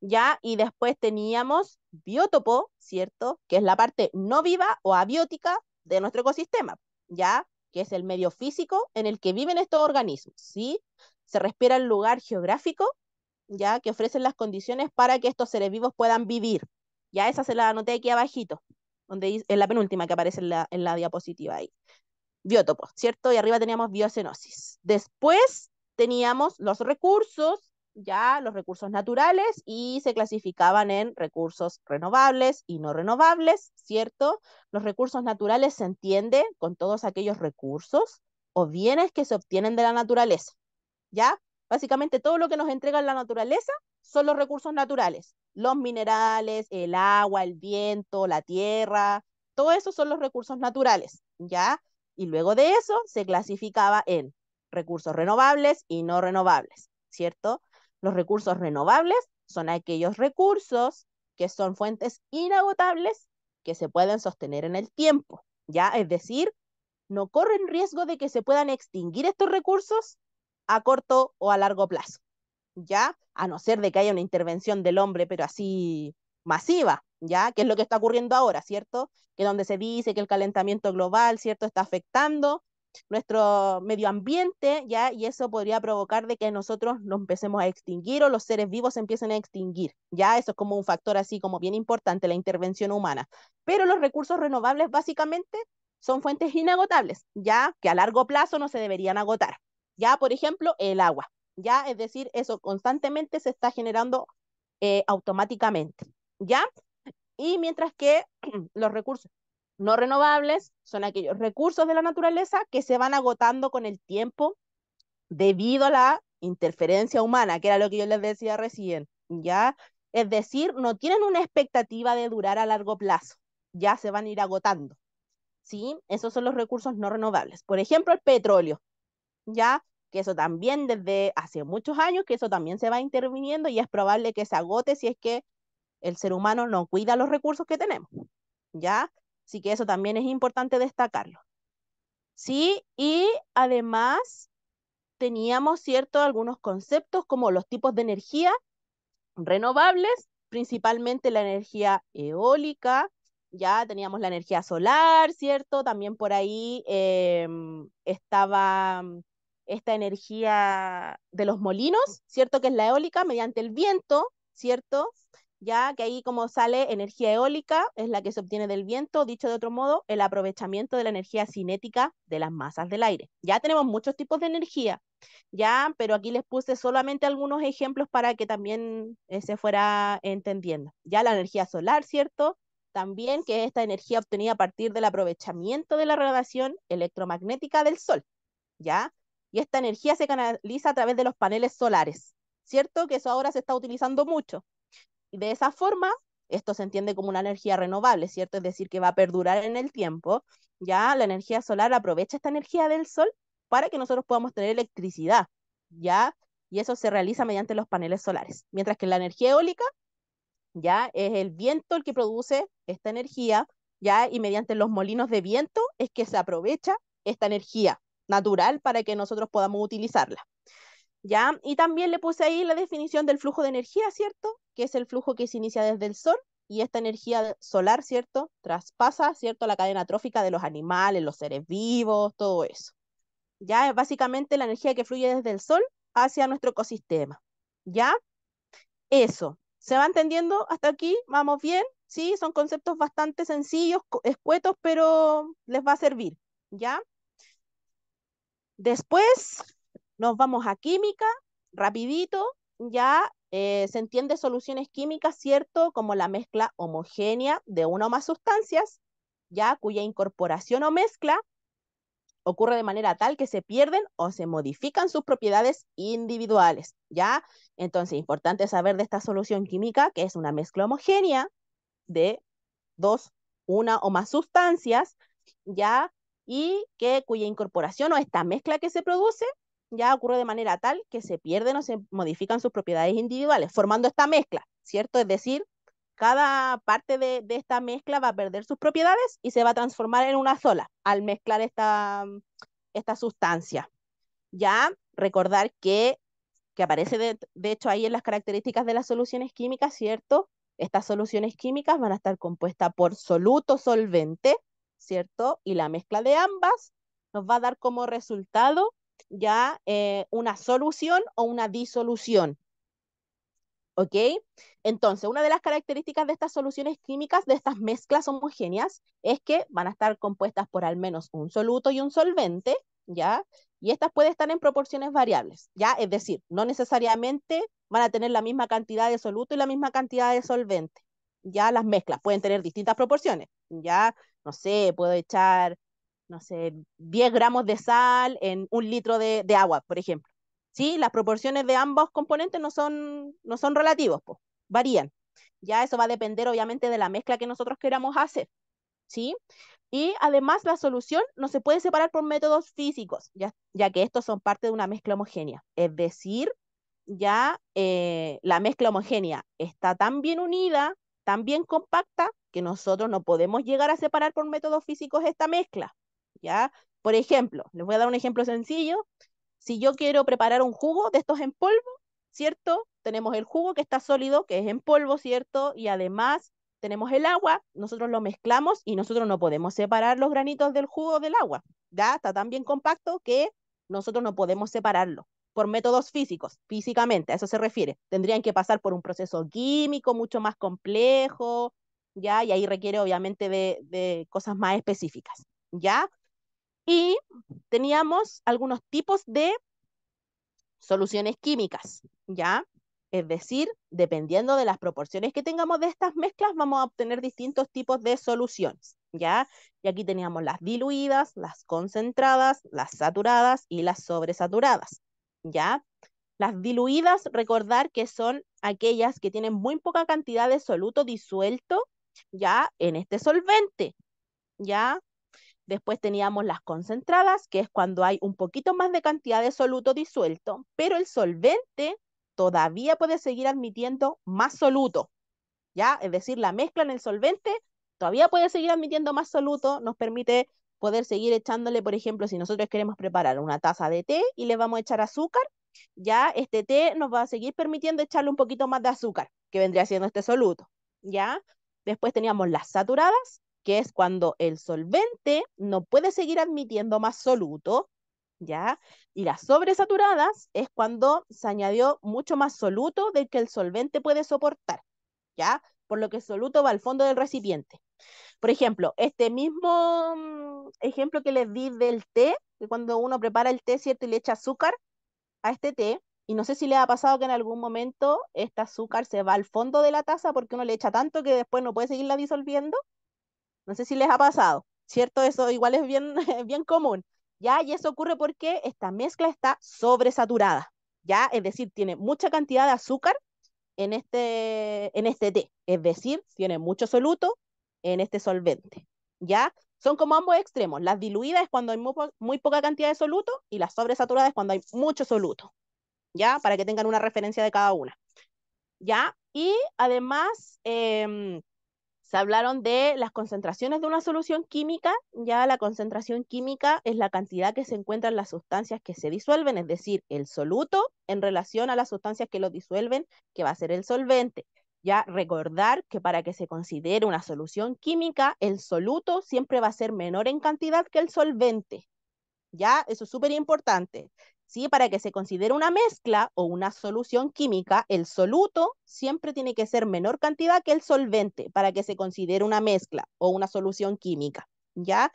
[SPEAKER 1] ¿Ya? Y después teníamos biótopo, ¿cierto? Que es la parte no viva o abiótica de nuestro ecosistema, ¿ya? Que es el medio físico en el que viven estos organismos, ¿sí? Se respira el lugar geográfico, ¿ya? Que ofrecen las condiciones para que estos seres vivos puedan vivir. Ya esa se la anoté aquí abajito, en la penúltima que aparece en la diapositiva ahí. Biótopos, ¿cierto? Y arriba teníamos biocenosis. Después teníamos los recursos, ya los recursos naturales, y se clasificaban en recursos renovables y no renovables, ¿cierto? Los recursos naturales se entiende con todos aquellos recursos o bienes que se obtienen de la naturaleza, ¿ya? Básicamente todo lo que nos entrega la naturaleza son los recursos naturales. Los minerales, el agua, el viento, la tierra, todo eso son los recursos naturales, ¿ya? Y luego de eso se clasificaba en recursos renovables y no renovables, ¿cierto? Los recursos renovables son aquellos recursos que son fuentes inagotables que se pueden sostener en el tiempo, ¿ya? Es decir, no corren riesgo de que se puedan extinguir estos recursos a corto o a largo plazo, ¿ya? A no ser de que haya una intervención del hombre, pero así masiva, ¿ya? Que es lo que está ocurriendo ahora, ¿cierto? Que donde se dice que el calentamiento global, ¿cierto? Está afectando nuestro medio ambiente, ¿ya? Y eso podría provocar de que nosotros nos empecemos a extinguir o los seres vivos se empiecen a extinguir, ¿ya? Eso es como un factor así como bien importante, la intervención humana. Pero los recursos renovables básicamente son fuentes inagotables, ¿ya? Que a largo plazo no se deberían agotar. Ya, por ejemplo, el agua, ¿ya? Es decir, eso constantemente se está generando automáticamente, ¿ya? Y mientras que los recursos no renovables son aquellos recursos de la naturaleza que se van agotando con el tiempo debido a la interferencia humana, que era lo que yo les decía recién, ¿ya? Es decir, no tienen una expectativa de durar a largo plazo, ya se van a ir agotando, ¿sí? Esos son los recursos no renovables. Por ejemplo, el petróleo, ¿ya? Que eso también desde hace muchos años, que eso también se va interviniendo y es probable que se agote si es que el ser humano no cuida los recursos que tenemos, ¿ya? Así que eso también es importante destacarlo. Sí, y además teníamos, ¿cierto?, algunos conceptos como los tipos de energía renovables, principalmente la energía eólica, ya teníamos la energía solar, ¿cierto? También por ahí estaba esta energía de los molinos, ¿cierto? Que es la eólica mediante el viento, ¿cierto? Ya que ahí como sale energía eólica, es la que se obtiene del viento, dicho de otro modo, el aprovechamiento de la energía cinética de las masas del aire. Ya tenemos muchos tipos de energía, ya, pero aquí les puse solamente algunos ejemplos para que también se fuera entendiendo. Ya la energía solar, ¿cierto? También que es esta energía obtenida a partir del aprovechamiento de la radiación electromagnética del Sol, ¿ya? Y esta energía se canaliza a través de los paneles solares, ¿cierto? Que eso ahora se está utilizando mucho. Y de esa forma, esto se entiende como una energía renovable, ¿cierto? Es decir, que va a perdurar en el tiempo. Ya la energía solar aprovecha esta energía del sol para que nosotros podamos tener electricidad, ¿ya? Y eso se realiza mediante los paneles solares. Mientras que la energía eólica, ya es el viento el que produce esta energía, ya, y mediante los molinos de viento es que se aprovecha esta energía natural para que nosotros podamos utilizarla. ¿Ya? Y también le puse ahí la definición del flujo de energía, ¿cierto? Que es el flujo que se inicia desde el sol y esta energía solar, ¿cierto? Traspasa, ¿cierto? La cadena trófica de los animales, los seres vivos, todo eso. Ya es básicamente la energía que fluye desde el sol hacia nuestro ecosistema. ¿Ya? Eso. ¿Se va entendiendo hasta aquí? ¿Vamos bien? Sí, son conceptos bastante sencillos, escuetos, pero les va a servir. ¿Ya? Después nos vamos a química, rapidito, ya se entiende soluciones químicas, ¿cierto? Como la mezcla homogénea de una o más sustancias, ya cuya incorporación o mezcla ocurre de manera tal que se pierden o se modifican sus propiedades individuales, ¿ya? Entonces, importante saber de esta solución química, que es una mezcla homogénea de dos, una o más sustancias, ya, y que cuya incorporación o esta mezcla que se produce ya ocurre de manera tal que se pierden o se modifican sus propiedades individuales, formando esta mezcla, ¿cierto? Es decir, cada parte de esta mezcla va a perder sus propiedades y se va a transformar en una sola al mezclar esta sustancia. Ya, recordar que aparece de hecho ahí en las características de las soluciones químicas, ¿cierto? Estas soluciones químicas van a estar compuestas por soluto solvente, ¿cierto? Y la mezcla de ambas nos va a dar como resultado ya una solución o una disolución. ¿Ok? Entonces, una de las características de estas soluciones químicas, de estas mezclas homogéneas, es que van a estar compuestas por al menos un soluto y un solvente, ¿ya? Y estas pueden estar en proporciones variables, ¿ya? Es decir, no necesariamente van a tener la misma cantidad de soluto y la misma cantidad de solvente, ¿ya? Las mezclas pueden tener distintas proporciones, ¿ya? No sé, puedo echar, no sé, 10 gramos de sal en un litro de agua, por ejemplo. ¿Sí? Las proporciones de ambos componentes no son relativos, pues, varían. Ya eso va a depender obviamente de la mezcla que nosotros queramos hacer, ¿sí? Y además la solución no se puede separar por métodos físicos, ya que estos son parte de una mezcla homogénea. Es decir, ya la mezcla homogénea está tan bien unida, tan bien compacta, que nosotros no podemos llegar a separar por métodos físicos esta mezcla, ¿ya? Por ejemplo, les voy a dar un ejemplo sencillo. Si yo quiero preparar un jugo de estos en polvo, ¿cierto? Tenemos el jugo que está sólido, que es en polvo, ¿cierto? Y además tenemos el agua, nosotros lo mezclamos y nosotros no podemos separar los granitos del jugo del agua. Ya está tan bien compacto que nosotros no podemos separarlo por métodos físicos, físicamente, a eso se refiere. Tendrían que pasar por un proceso químico mucho más complejo, ¿ya? Y ahí requiere obviamente de cosas más específicas, ¿ya? Y teníamos algunos tipos de soluciones químicas, ¿ya? Es decir, dependiendo de las proporciones que tengamos de estas mezclas, vamos a obtener distintos tipos de soluciones, ¿ya? Y aquí teníamos las diluidas, las concentradas, las saturadas y las sobresaturadas, ¿ya? Las diluidas, recordar que son aquellas que tienen muy poca cantidad de soluto disuelto, ¿ya? En este solvente, ¿ya? Después teníamos las concentradas, que es cuando hay un poquito más de cantidad de soluto disuelto, pero el solvente todavía puede seguir admitiendo más soluto, ¿ya? Es decir, la mezcla en el solvente todavía puede seguir admitiendo más soluto, nos permite poder seguir echándole, por ejemplo, si nosotros queremos preparar una taza de té y le vamos a echar azúcar, ya este té nos va a seguir permitiendo echarle un poquito más de azúcar, que vendría siendo este soluto, ¿ya? Después teníamos las saturadas, que es cuando el solvente no puede seguir admitiendo más soluto, ¿ya? Y las sobresaturadas es cuando se añadió mucho más soluto del que el solvente puede soportar, ¿ya? Por lo que el soluto va al fondo del recipiente. Por ejemplo, este mismo ejemplo que les di del té, que cuando uno prepara el té, ¿cierto? Y le echa azúcar a este té, y no sé si les ha pasado que en algún momento este azúcar se va al fondo de la taza porque uno le echa tanto que después no puede seguirla disolviendo. No sé si les ha pasado, ¿cierto? Eso igual es bien, bien común, ¿ya? Y eso ocurre porque esta mezcla está sobresaturada, ¿ya? Es decir, tiene mucha cantidad de azúcar en este té, es decir, tiene mucho soluto en este solvente, ¿ya? Son como ambos extremos. Las diluidas es cuando hay muy poca cantidad de soluto y las sobresaturadas es cuando hay mucho soluto, ¿ya? Para que tengan una referencia de cada una, ¿ya? Y además, se hablaron de las concentraciones de una solución química. Ya la concentración química es la cantidad que se encuentra en las sustancias que se disuelven, es decir, el soluto en relación a las sustancias que lo disuelven, que va a ser el solvente. Ya recordar que para que se considere una solución química, el soluto siempre va a ser menor en cantidad que el solvente. ¿Ya? Eso es súper importante. ¿Sí? Para que se considere una mezcla o una solución química, el soluto siempre tiene que ser menor cantidad que el solvente para que se considere una mezcla o una solución química, ¿ya?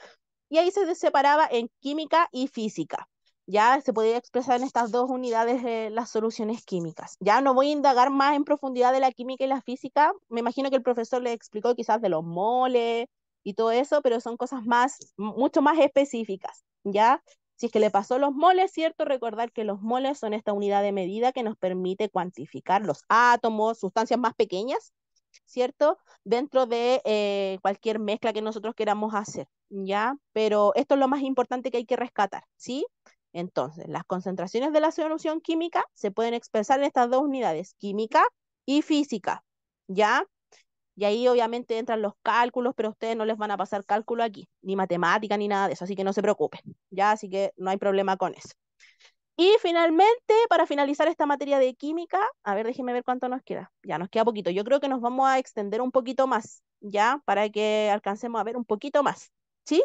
[SPEAKER 1] Y ahí se separaba en química y física. Ya se podía expresar en estas dos unidades las soluciones químicas. Ya no voy a indagar más en profundidad de la química y la física. Me imagino que el profesor le explicó quizás de los moles y todo eso, pero son cosas mucho más específicas, ¿ya? Si es que le pasó los moles, ¿cierto? Recordar que los moles son esta unidad de medida que nos permite cuantificar los átomos, sustancias más pequeñas, ¿cierto? Dentro de cualquier mezcla que nosotros queramos hacer, ¿ya? Pero esto es lo más importante que hay que rescatar, ¿sí? Entonces, las concentraciones de la solución química se pueden expresar en estas dos unidades, química y física, ¿ya? Y ahí obviamente entran los cálculos, pero a ustedes no les van a pasar cálculo aquí, ni matemática, ni nada de eso, así que no se preocupen, ¿ya? Así que no hay problema con eso. Y finalmente, para finalizar esta materia de química, a ver, déjenme ver cuánto nos queda. Ya nos queda poquito. Yo creo que nos vamos a extender un poquito más, ¿ya? Para que alcancemos a ver un poquito más. ¿sí?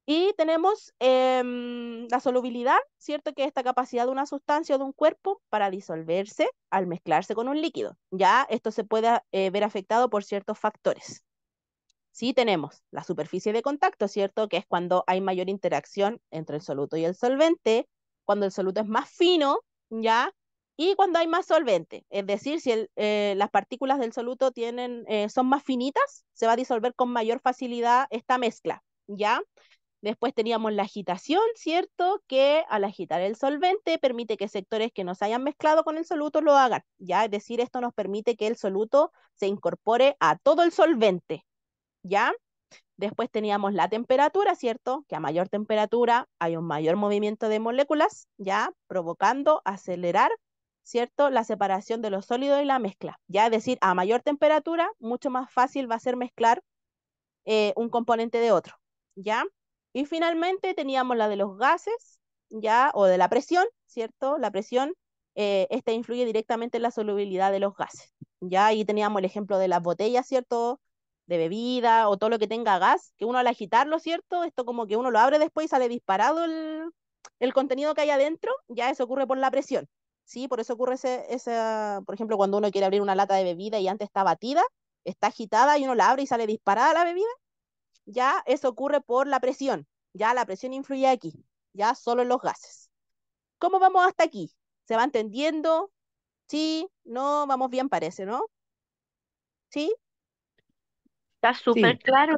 [SPEAKER 1] Y tenemos la solubilidad, ¿cierto? Que es esta capacidad de una sustancia o de un cuerpo para disolverse al mezclarse con un líquido. Ya esto se puede ver afectado por ciertos factores. Sí tenemos la superficie de contacto, ¿cierto? Que es cuando hay mayor interacción entre el soluto y el solvente, cuando el soluto es más fino, ¿ya? Y cuando hay más solvente. Es decir, si las partículas del soluto son más finitas, se va a disolver con mayor facilidad esta mezcla, ¿ya? Después teníamos la agitación, ¿cierto? Que al agitar el solvente permite que sectores que no se hayan mezclado con el soluto lo hagan, ¿ya? Es decir, esto nos permite que el soluto se incorpore a todo el solvente, ¿ya? Después teníamos la temperatura, ¿cierto? Que a mayor temperatura hay un mayor movimiento de moléculas, ¿ya? Provocando acelerar, ¿cierto? La separación de los sólidos y la mezcla, ¿ya? Es decir, a mayor temperatura, mucho más fácil va a ser mezclar un componente de otro, ¿ya? Y finalmente teníamos la de los gases, ¿ya? O de la presión, ¿cierto? La presión, esta influye directamente en la solubilidad de los gases, ¿ya? Ahí teníamos el ejemplo de las botellas, ¿cierto? De bebida o todo lo que tenga gas, que uno al agitarlo, ¿cierto? Esto como que uno lo abre después y sale disparado el contenido que hay adentro, ya eso ocurre por la presión, ¿sí? Por eso ocurre por ejemplo, cuando uno quiere abrir una lata de bebida y antes está batida, está agitada y uno la abre y sale disparada la bebida, ya eso ocurre por la presión, ya la presión influye aquí, ya solo en los gases. ¿Cómo vamos hasta aquí? ¿Se va entendiendo? Sí, no, vamos bien parece, ¿no? ¿Sí?
[SPEAKER 5] Está súper
[SPEAKER 2] Sí,
[SPEAKER 5] claro.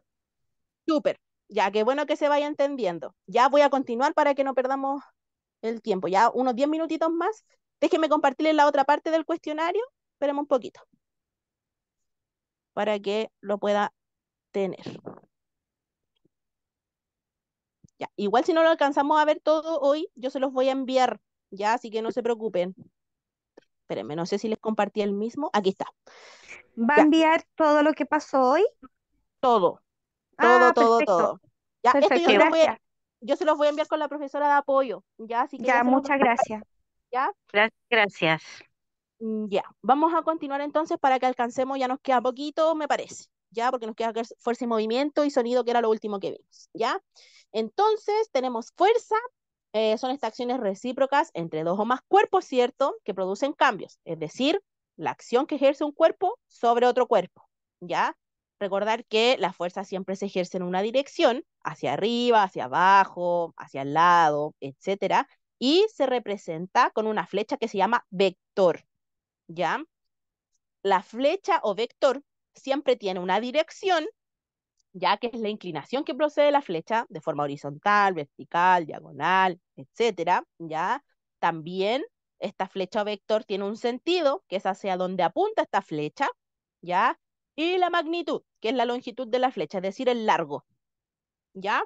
[SPEAKER 1] Súper. Ya, qué bueno que se vaya entendiendo. Ya voy a continuar para que no perdamos el tiempo. Ya unos 10 minutitos más. Déjenme compartirles la otra parte del cuestionario. Esperemos un poquito para que lo pueda tener. Ya, igual si no lo alcanzamos a ver todo hoy, yo se los voy a enviar, ya, así que no se preocupen. Espérenme, no sé si les compartí el mismo. Aquí está.
[SPEAKER 5] ¿Va a
[SPEAKER 1] Ya,
[SPEAKER 5] enviar todo lo que pasó hoy?
[SPEAKER 1] todo, todo,
[SPEAKER 5] Ah,
[SPEAKER 1] todo,
[SPEAKER 5] perfecto,
[SPEAKER 1] todo. Ya, esto
[SPEAKER 5] perfecto, gracias.
[SPEAKER 1] yo se los voy a enviar con la profesora de apoyo, ya, así que ya
[SPEAKER 5] Ya,
[SPEAKER 1] se los
[SPEAKER 5] muchas gracias.
[SPEAKER 1] ya.
[SPEAKER 5] Gracias.
[SPEAKER 1] Ya, vamos a continuar entonces para que alcancemos, ya nos queda poquito, me parece, ya, porque nos queda fuerza y movimiento y sonido, que era lo último que vimos, ya. Entonces, tenemos fuerza, son estas acciones recíprocas entre dos o más cuerpos, ¿cierto? Que producen cambios, es decir, la acción que ejerce un cuerpo sobre otro cuerpo, ¿ya? Recordar que la fuerza siempre se ejerce en una dirección, hacia arriba, hacia abajo, hacia el lado, etcétera, y se representa con una flecha que se llama vector, ¿ya? La flecha o vector siempre tiene una dirección, ya que es la inclinación que procede la flecha de forma horizontal, vertical, diagonal, etcétera, ¿ya? También esta flecha o vector tiene un sentido, que es hacia donde apunta esta flecha, ¿ya? Y la magnitud, que es la longitud de la flecha, es decir, el largo, ¿ya?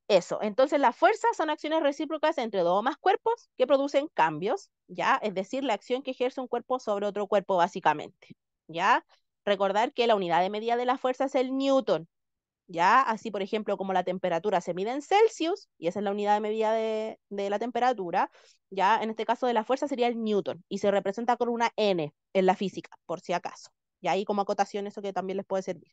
[SPEAKER 1] Eso, entonces las fuerzas son acciones recíprocas entre dos o más cuerpos que producen cambios, ¿ya? Es decir, la acción que ejerce un cuerpo sobre otro cuerpo básicamente, ¿ya? Recordar que la unidad de medida de la fuerza es el newton, ¿ya? Así, por ejemplo, como la temperatura se mide en Celsius, y esa es la unidad de medida de la temperatura, ¿ya? En este caso de la fuerza sería el newton, y se representa con una n en la física, por si acaso. Y ahí como acotación eso que también les puede servir.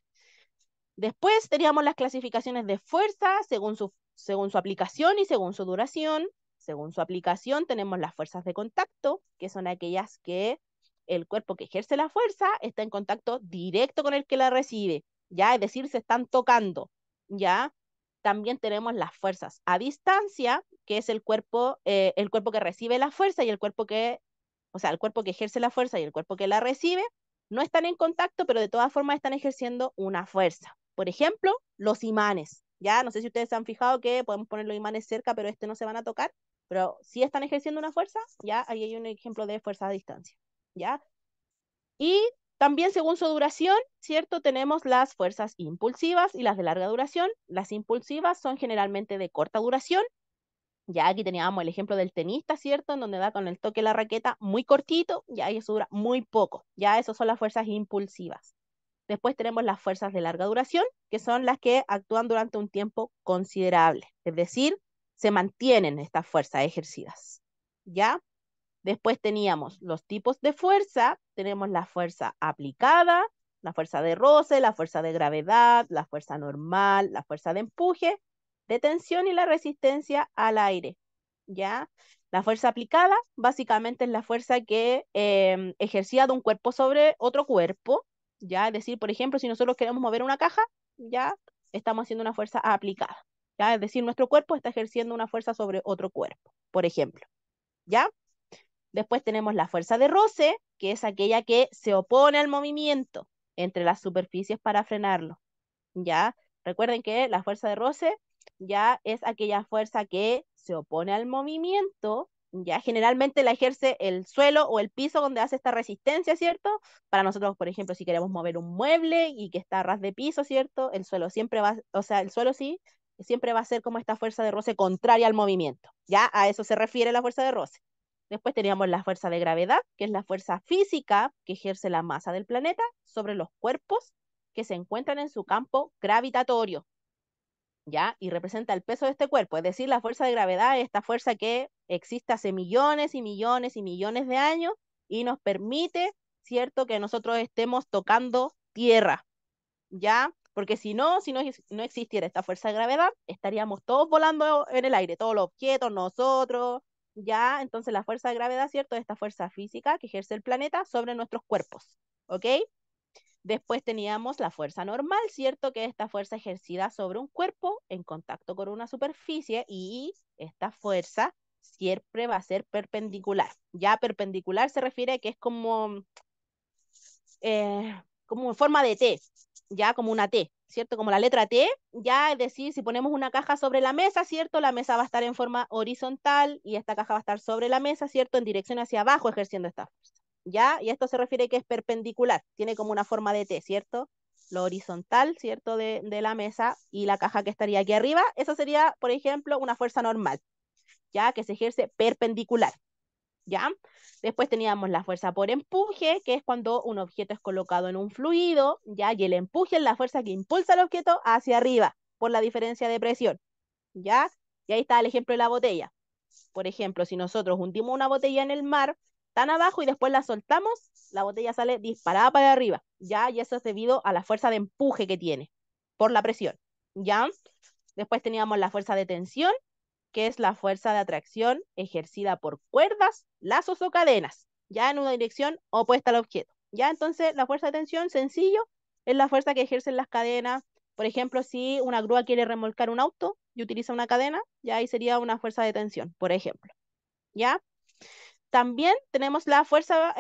[SPEAKER 1] Después teníamos las clasificaciones de fuerza según su aplicación y según su duración. Según su aplicación tenemos las fuerzas de contacto, que son aquellas que el cuerpo que ejerce la fuerza está en contacto directo con el que la recibe, ¿ya? Es decir, se están tocando, ¿ya? También tenemos las fuerzas a distancia, que es el cuerpo que recibe la fuerza y o sea, el cuerpo que ejerce la fuerza y el cuerpo que la recibe no están en contacto, pero de todas formas están ejerciendo una fuerza. Por ejemplo, los imanes. Ya, no sé si ustedes se han fijado que podemos poner los imanes cerca, pero no se van a tocar, pero si están ejerciendo una fuerza, ya ahí hay un ejemplo de fuerza a distancia. ¿Ya? Y también según su duración, ¿cierto? Tenemos las fuerzas impulsivas y las de larga duración. Las impulsivas son generalmente de corta duración. Ya aquí teníamos el ejemplo del tenista, ¿cierto? En donde da con el toque la raqueta muy cortito, ya y eso dura muy poco. Ya esas son las fuerzas impulsivas. Después tenemos las fuerzas de larga duración, que son las que actúan durante un tiempo considerable. Es decir, se mantienen estas fuerzas ejercidas. ¿Ya? Después teníamos los tipos de fuerza, tenemos la fuerza aplicada, la fuerza de roce, la fuerza de gravedad, la fuerza normal, la fuerza de empuje, de tensión y la resistencia al aire, ¿ya? La fuerza aplicada básicamente es la fuerza que ejercida de un cuerpo sobre otro cuerpo, ¿ya? Es decir, por ejemplo, si nosotros queremos mover una caja, ya estamos haciendo una fuerza aplicada, ¿ya? Es decir, nuestro cuerpo está ejerciendo una fuerza sobre otro cuerpo, por ejemplo, ¿ya? Después tenemos la fuerza de roce, que es aquella que se opone al movimiento entre las superficies para frenarlo, ¿ya? Recuerden que la fuerza de roce ya es aquella fuerza que se opone al movimiento, ya generalmente la ejerce el suelo o el piso donde hace esta resistencia, ¿cierto? Para nosotros, por ejemplo, si queremos mover un mueble y que está a ras de piso, ¿cierto? El suelo siempre va, o sea, el suelo sí, siempre va a ser como esta fuerza de roce contraria al movimiento, ¿ya? A eso se refiere la fuerza de roce. Después teníamos la fuerza de gravedad, que es la fuerza física que ejerce la masa del planeta sobre los cuerpos que se encuentran en su campo gravitatorio, ¿ya? Y representa el peso de este cuerpo. Es decir, la fuerza de gravedad es esta fuerza que existe hace millones y millones y millones de años y nos permite, ¿cierto?, que nosotros estemos tocando tierra, ¿ya? Porque si no existiera esta fuerza de gravedad, estaríamos todos volando en el aire, todos los objetos, nosotros, ¿ya? Entonces la fuerza de gravedad, ¿cierto?, es esta fuerza física que ejerce el planeta sobre nuestros cuerpos, ¿ok? Después teníamos la fuerza normal, ¿cierto? Que es esta fuerza ejercida sobre un cuerpo en contacto con una superficie y esta fuerza siempre va a ser perpendicular. Ya perpendicular se refiere a que es como en forma de T, ya como una T, ¿cierto? Como la letra T, ya es decir, si ponemos una caja sobre la mesa, ¿cierto? La mesa va a estar en forma horizontal y esta caja va a estar sobre la mesa, ¿cierto? En dirección hacia abajo ejerciendo esta fuerza, ¿ya? Y esto se refiere que es perpendicular, tiene como una forma de T, ¿cierto? Lo horizontal, ¿cierto? De la mesa y la caja que estaría aquí arriba, eso sería, por ejemplo, una fuerza normal, ¿ya? Que se ejerce perpendicular. ¿Ya? Después teníamos la fuerza por empuje, que es cuando un objeto es colocado en un fluido, ¿ya? Y el empuje es la fuerza que impulsa el objeto hacia arriba por la diferencia de presión, ¿ya? Y ahí está el ejemplo de la botella. Por ejemplo, si nosotros hundimos una botella en el mar, tan abajo y después la soltamos, la botella sale disparada para arriba, ¿ya? Y eso es debido a la fuerza de empuje que tiene por la presión, ¿ya? Después teníamos la fuerza de tensión, que es la fuerza de atracción ejercida por cuerdas, lazos o cadenas, ya en una dirección opuesta al objeto. Ya entonces la fuerza de tensión, sencillo, es la fuerza que ejercen las cadenas. Por ejemplo, si una grúa quiere remolcar un auto y utiliza una cadena, ya ahí sería una fuerza de tensión, por ejemplo. ¿Ya? También tenemos la fuerza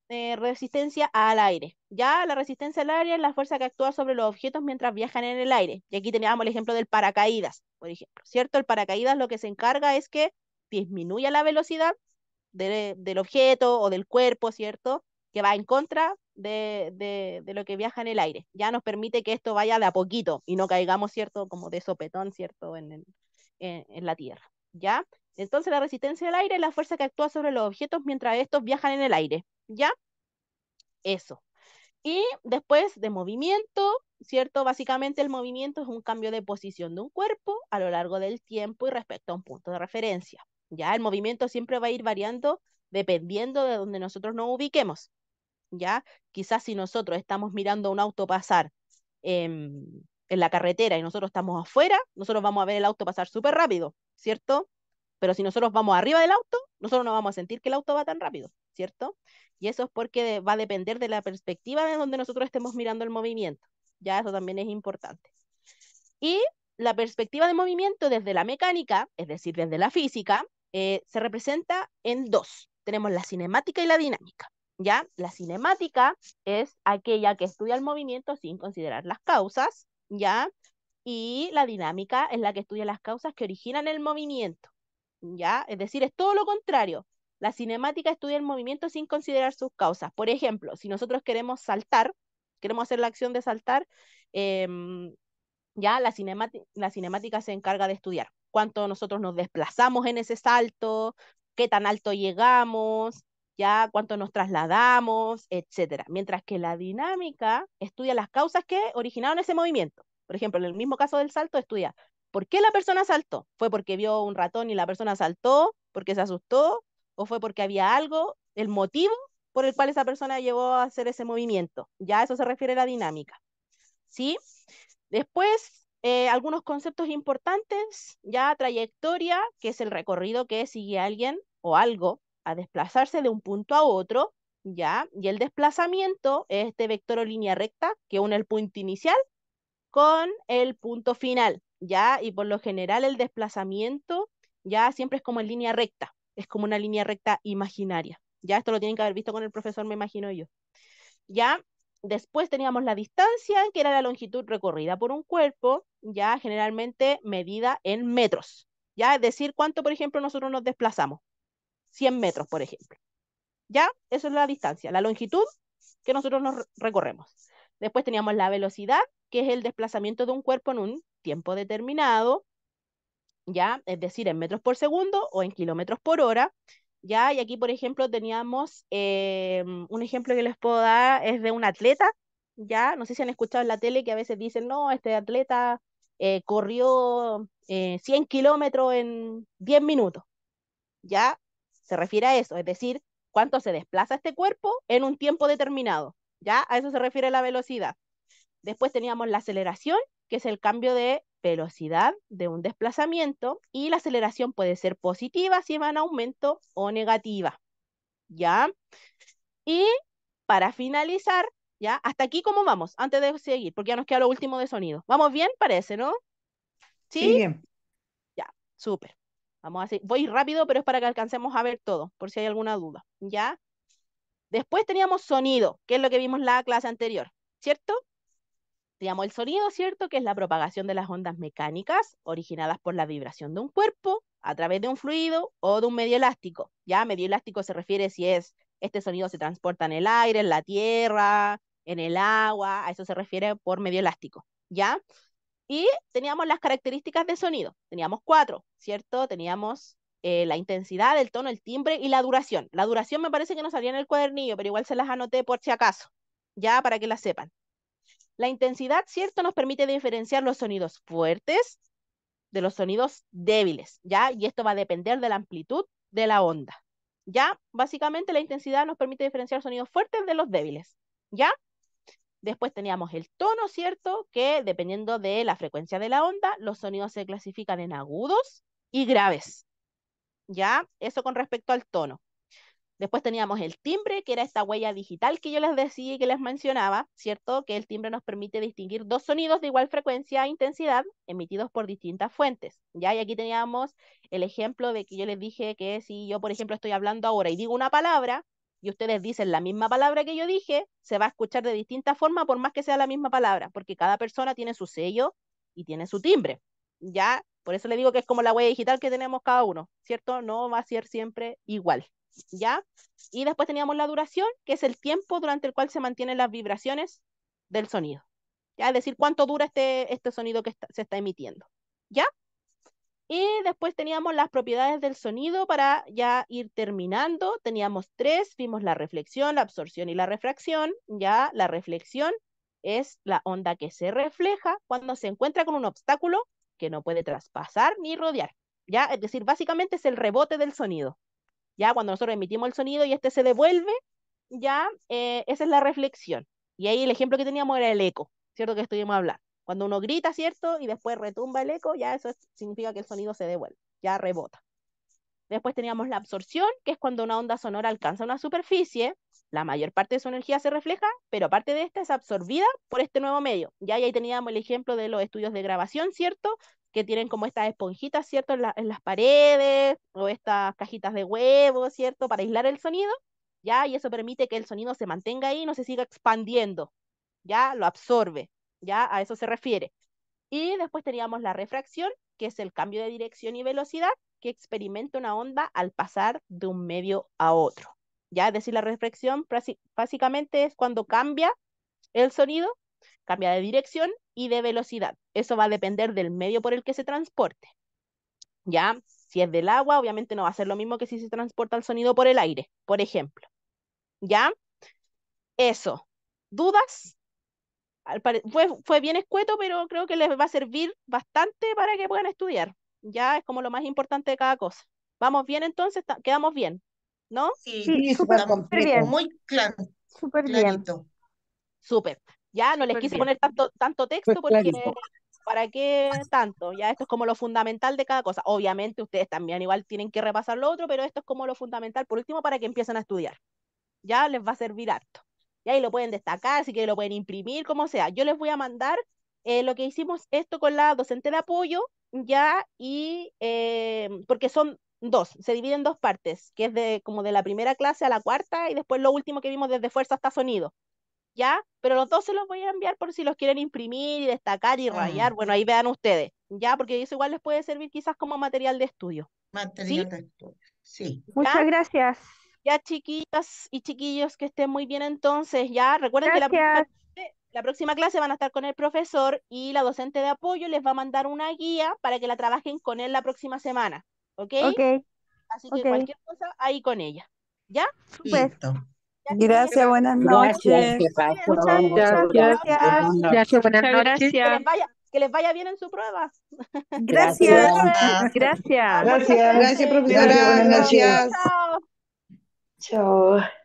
[SPEAKER 1] resistencia al aire. Ya la resistencia al aire es la fuerza que actúa sobre los objetos mientras viajan en el aire. Y aquí teníamos el ejemplo del paracaídas, por ejemplo, ¿cierto? El paracaídas lo que se encarga es que disminuya la velocidad del objeto o del cuerpo, ¿cierto? Que va en contra de lo que viaja en el aire. Ya nos permite que esto vaya de a poquito y no caigamos, ¿cierto? Como de sopetón, ¿cierto? En la tierra. ¿Ya? Entonces la resistencia al aire es la fuerza que actúa sobre los objetos mientras estos viajan en el aire. ¿Ya? Eso. Y después de movimiento, ¿cierto? Básicamente el movimiento es un cambio de posición de un cuerpo a lo largo del tiempo y respecto a un punto de referencia. ¿Ya? El movimiento siempre va a ir variando dependiendo de donde nosotros nos ubiquemos. ¿Ya? Quizás si nosotros estamos mirando un auto pasar en la carretera y nosotros estamos afuera, nosotros vamos a ver el auto pasar súper rápido, ¿cierto? Pero si nosotros vamos arriba del auto, nosotros no vamos a sentir que el auto va tan rápido, ¿cierto? Y eso es porque va a depender de la perspectiva de donde nosotros estemos mirando el movimiento. Ya eso también es importante. Y la perspectiva de movimiento desde la mecánica, es decir, desde la física, se representa en dos. Tenemos la cinemática y la dinámica. ¿Ya? La cinemática es aquella que estudia el movimiento sin considerar las causas, ¿ya? Y la dinámica es la que estudia las causas que originan el movimiento, ¿ya? Es decir, es todo lo contrario. La cinemática estudia el movimiento sin considerar sus causas. Por ejemplo, si nosotros queremos saltar, queremos hacer la acción de saltar, ya la cinemática se encarga de estudiar cuánto nosotros nos desplazamos en ese salto, qué tan alto llegamos, ya cuánto nos trasladamos, etcétera. Mientras que la dinámica estudia las causas que originaron ese movimiento. Por ejemplo, en el mismo caso del salto, estudia por qué la persona saltó. ¿Fue porque vio un ratón y la persona saltó, porque se asustó? ¿O fue porque había algo? El motivo por el cual esa persona llegó a hacer ese movimiento. Ya a eso se refiere la dinámica. ¿Sí? Después, algunos conceptos importantes, ya trayectoria, que es el recorrido que sigue alguien o algo a desplazarse de un punto a otro, ya, y el desplazamiento es este vector o línea recta que une el punto inicial con el punto final, ya, y por lo general el desplazamiento ya siempre es como en línea recta, es como una línea recta imaginaria. Ya esto lo tienen que haber visto con el profesor, me imagino yo. Ya, después teníamos la distancia, que era la longitud recorrida por un cuerpo, ya generalmente medida en metros. Ya, es decir, cuánto, por ejemplo, nosotros nos desplazamos. 100 metros, por ejemplo. Ya, eso es la distancia, la longitud que nosotros nos recorremos. Después teníamos la velocidad, que es el desplazamiento de un cuerpo en un tiempo determinado, ya, es decir, en metros por segundo o en kilómetros por hora. Ya, y aquí, por ejemplo, teníamos un ejemplo que les puedo dar, es de un atleta, ya, no sé si han escuchado en la tele que a veces dicen, no, este atleta corrió 100 kilómetros en 10 minutos, ya, se refiere a eso, es decir, cuánto se desplaza este cuerpo en un tiempo determinado, ya, a eso se refiere la velocidad. Después teníamos la aceleración, que es el cambio de velocidad de un desplazamiento, y la aceleración puede ser positiva si va en aumento o negativa, ¿ya? Y para finalizar, ¿ya? Hasta aquí, ¿cómo vamos? Antes de seguir, porque ya nos queda lo último de sonido. ¿Vamos bien? Parece, ¿no? ¿Sí?
[SPEAKER 2] Sí, bien.
[SPEAKER 1] Ya, súper. Vamos a seguir. Voy rápido, pero es para que alcancemos a ver todo, por si hay alguna duda, ¿ya? Después teníamos sonido, que es lo que vimos en la clase anterior, ¿cierto? Teníamos el sonido, ¿cierto? Que es la propagación de las ondas mecánicas originadas por la vibración de un cuerpo a través de un fluido o de un medio elástico. Ya, medio elástico se refiere si es este sonido se transporta en el aire, en la tierra, en el agua, a eso se refiere por medio elástico. ¿Ya? Y teníamos las características de sonido. Teníamos cuatro, ¿cierto? Teníamos la intensidad, el tono, el timbre y la duración. La duración me parece que no salía en el cuadernillo, pero igual se las anoté por si acaso, ya para que la sepan. La intensidad, ¿cierto? Nos permite diferenciar los sonidos fuertes de los sonidos débiles, ¿ya? Y esto va a depender de la amplitud de la onda, ¿ya? Básicamente la intensidad nos permite diferenciar sonidos fuertes de los débiles, ¿ya? Después teníamos el tono, ¿cierto? Que dependiendo de la frecuencia de la onda, los sonidos se clasifican en agudos y graves, ¿ya? Eso con respecto al tono. Después teníamos el timbre, que era esta huella digital que yo les decía y que les mencionaba, ¿cierto? Que el timbre nos permite distinguir dos sonidos de igual frecuencia e intensidad emitidos por distintas fuentes. ¿Ya? Y aquí teníamos el ejemplo de que yo les dije que si yo, por ejemplo, estoy hablando ahora y digo una palabra y ustedes dicen la misma palabra que yo dije, se va a escuchar de distinta forma por más que sea la misma palabra, porque cada persona tiene su sello y tiene su timbre. ¿Ya? Por eso le digo que es como la huella digital que tenemos cada uno, ¿cierto? No va a ser siempre igual. ¿Ya? Y después teníamos la duración, que es el tiempo durante el cual se mantienen las vibraciones del sonido. ¿Ya? Es decir, cuánto dura este sonido que se está emitiendo. ¿Ya? Y después teníamos las propiedades del sonido para ya ir terminando. Teníamos tres, vimos la reflexión, la absorción y la refracción. Ya, la reflexión es la onda que se refleja cuando se encuentra con un obstáculo que no puede traspasar ni rodear. Ya, es decir, básicamente es el rebote del sonido. Ya cuando nosotros emitimos el sonido y este se devuelve, ya esa es la reflexión. Y ahí el ejemplo que teníamos era el eco, ¿cierto? Que estuvimos hablando. Cuando uno grita, ¿cierto? Y después retumba el eco, ya eso significa que el sonido se devuelve, ya rebota. Después teníamos la absorción, que es cuando una onda sonora alcanza una superficie, la mayor parte de su energía se refleja, pero parte de esta es absorbida por este nuevo medio. Ya y ahí teníamos el ejemplo de los estudios de grabación, ¿cierto? Que tienen como estas esponjitas, ¿cierto? En las paredes, o estas cajitas de huevos, ¿cierto? Para aislar el sonido, ¿ya? Y eso permite que el sonido se mantenga ahí y no se siga expandiendo, ¿ya? Lo absorbe, ¿ya? A eso se refiere. Y después teníamos la refracción, que es el cambio de dirección y velocidad que experimenta una onda al pasar de un medio a otro. Ya, es decir, la refracción básicamente es cuando cambia el sonido, cambia de dirección y de velocidad. Eso va a depender del medio por el que se transporte. Ya, si es del agua, obviamente no va a ser lo mismo que si se transporta el sonido por el aire, por ejemplo. Ya, eso. ¿Dudas? Fue bien escueto, pero creo que les va a servir bastante para que puedan estudiar. Ya es como lo más importante de cada cosa. ¿Vamos bien entonces? ¿Quedamos bien? ¿no?
[SPEAKER 4] Sí,
[SPEAKER 5] Sí,
[SPEAKER 2] Sí,
[SPEAKER 5] súper
[SPEAKER 2] súper
[SPEAKER 4] está
[SPEAKER 5] bien,
[SPEAKER 2] completo.
[SPEAKER 4] muy
[SPEAKER 5] súper bien.
[SPEAKER 4] clarito.
[SPEAKER 1] Súper. Ya no les
[SPEAKER 5] Súper
[SPEAKER 1] quise
[SPEAKER 5] bien.
[SPEAKER 1] poner tanto
[SPEAKER 2] Fue
[SPEAKER 1] texto porque
[SPEAKER 2] clarito.
[SPEAKER 1] ¿para qué tanto? Ya esto es como lo fundamental de cada cosa. Obviamente ustedes también igual tienen que repasar lo otro, pero esto es como lo fundamental por último para que empiecen a estudiar. Ya les va a servir harto. Y ahí lo pueden destacar, si quieren lo pueden imprimir, como sea. Yo les voy a mandar lo que hicimos esto con la docente de apoyo, ya, y porque son dos, se divide en dos partes, que es de como de la primera clase a la cuarta y después lo último que vimos desde fuerza hasta sonido. ¿Ya? Pero los dos se los voy a enviar por si los quieren imprimir y destacar y
[SPEAKER 4] Ah,
[SPEAKER 1] rayar. Bueno, ahí vean ustedes, ¿ya? Porque eso igual les puede servir quizás como material de estudio. ¿Sí?
[SPEAKER 4] material de estudio. Sí,
[SPEAKER 1] ¿Ya?
[SPEAKER 5] Muchas gracias.
[SPEAKER 1] Ya, chiquillas y chiquillos, que estén muy bien entonces, ¿ya? Recuerden que
[SPEAKER 5] Gracias.
[SPEAKER 1] la próxima clase van a estar con el profesor y la docente de apoyo les va a mandar una guía para que la trabajen con él la próxima semana, ¿ok?
[SPEAKER 5] Ok,
[SPEAKER 1] Así que
[SPEAKER 5] ok.
[SPEAKER 1] cualquier cosa ahí con ella, ¿ya?
[SPEAKER 5] Súper.
[SPEAKER 4] listo.
[SPEAKER 1] Ya,
[SPEAKER 6] Gracias,
[SPEAKER 1] chiquillos,
[SPEAKER 6] buenas
[SPEAKER 2] Gracias,
[SPEAKER 6] noches.
[SPEAKER 2] jefa.
[SPEAKER 5] Muchas
[SPEAKER 1] cuídense.
[SPEAKER 5] gracias.
[SPEAKER 1] Chao, chao.
[SPEAKER 7] Gracias, buenas
[SPEAKER 5] Muchas
[SPEAKER 7] noches.
[SPEAKER 5] gracias.
[SPEAKER 1] Que les vaya bien en su prueba.
[SPEAKER 6] Gracias.
[SPEAKER 2] Gracias.
[SPEAKER 5] Gracias.
[SPEAKER 1] Muchas
[SPEAKER 2] Gracias.
[SPEAKER 1] gracias.
[SPEAKER 3] Gracias,
[SPEAKER 2] Gracias,
[SPEAKER 3] profesora.
[SPEAKER 2] buenas noches.
[SPEAKER 3] Gracias.
[SPEAKER 1] Chao.
[SPEAKER 2] Chao.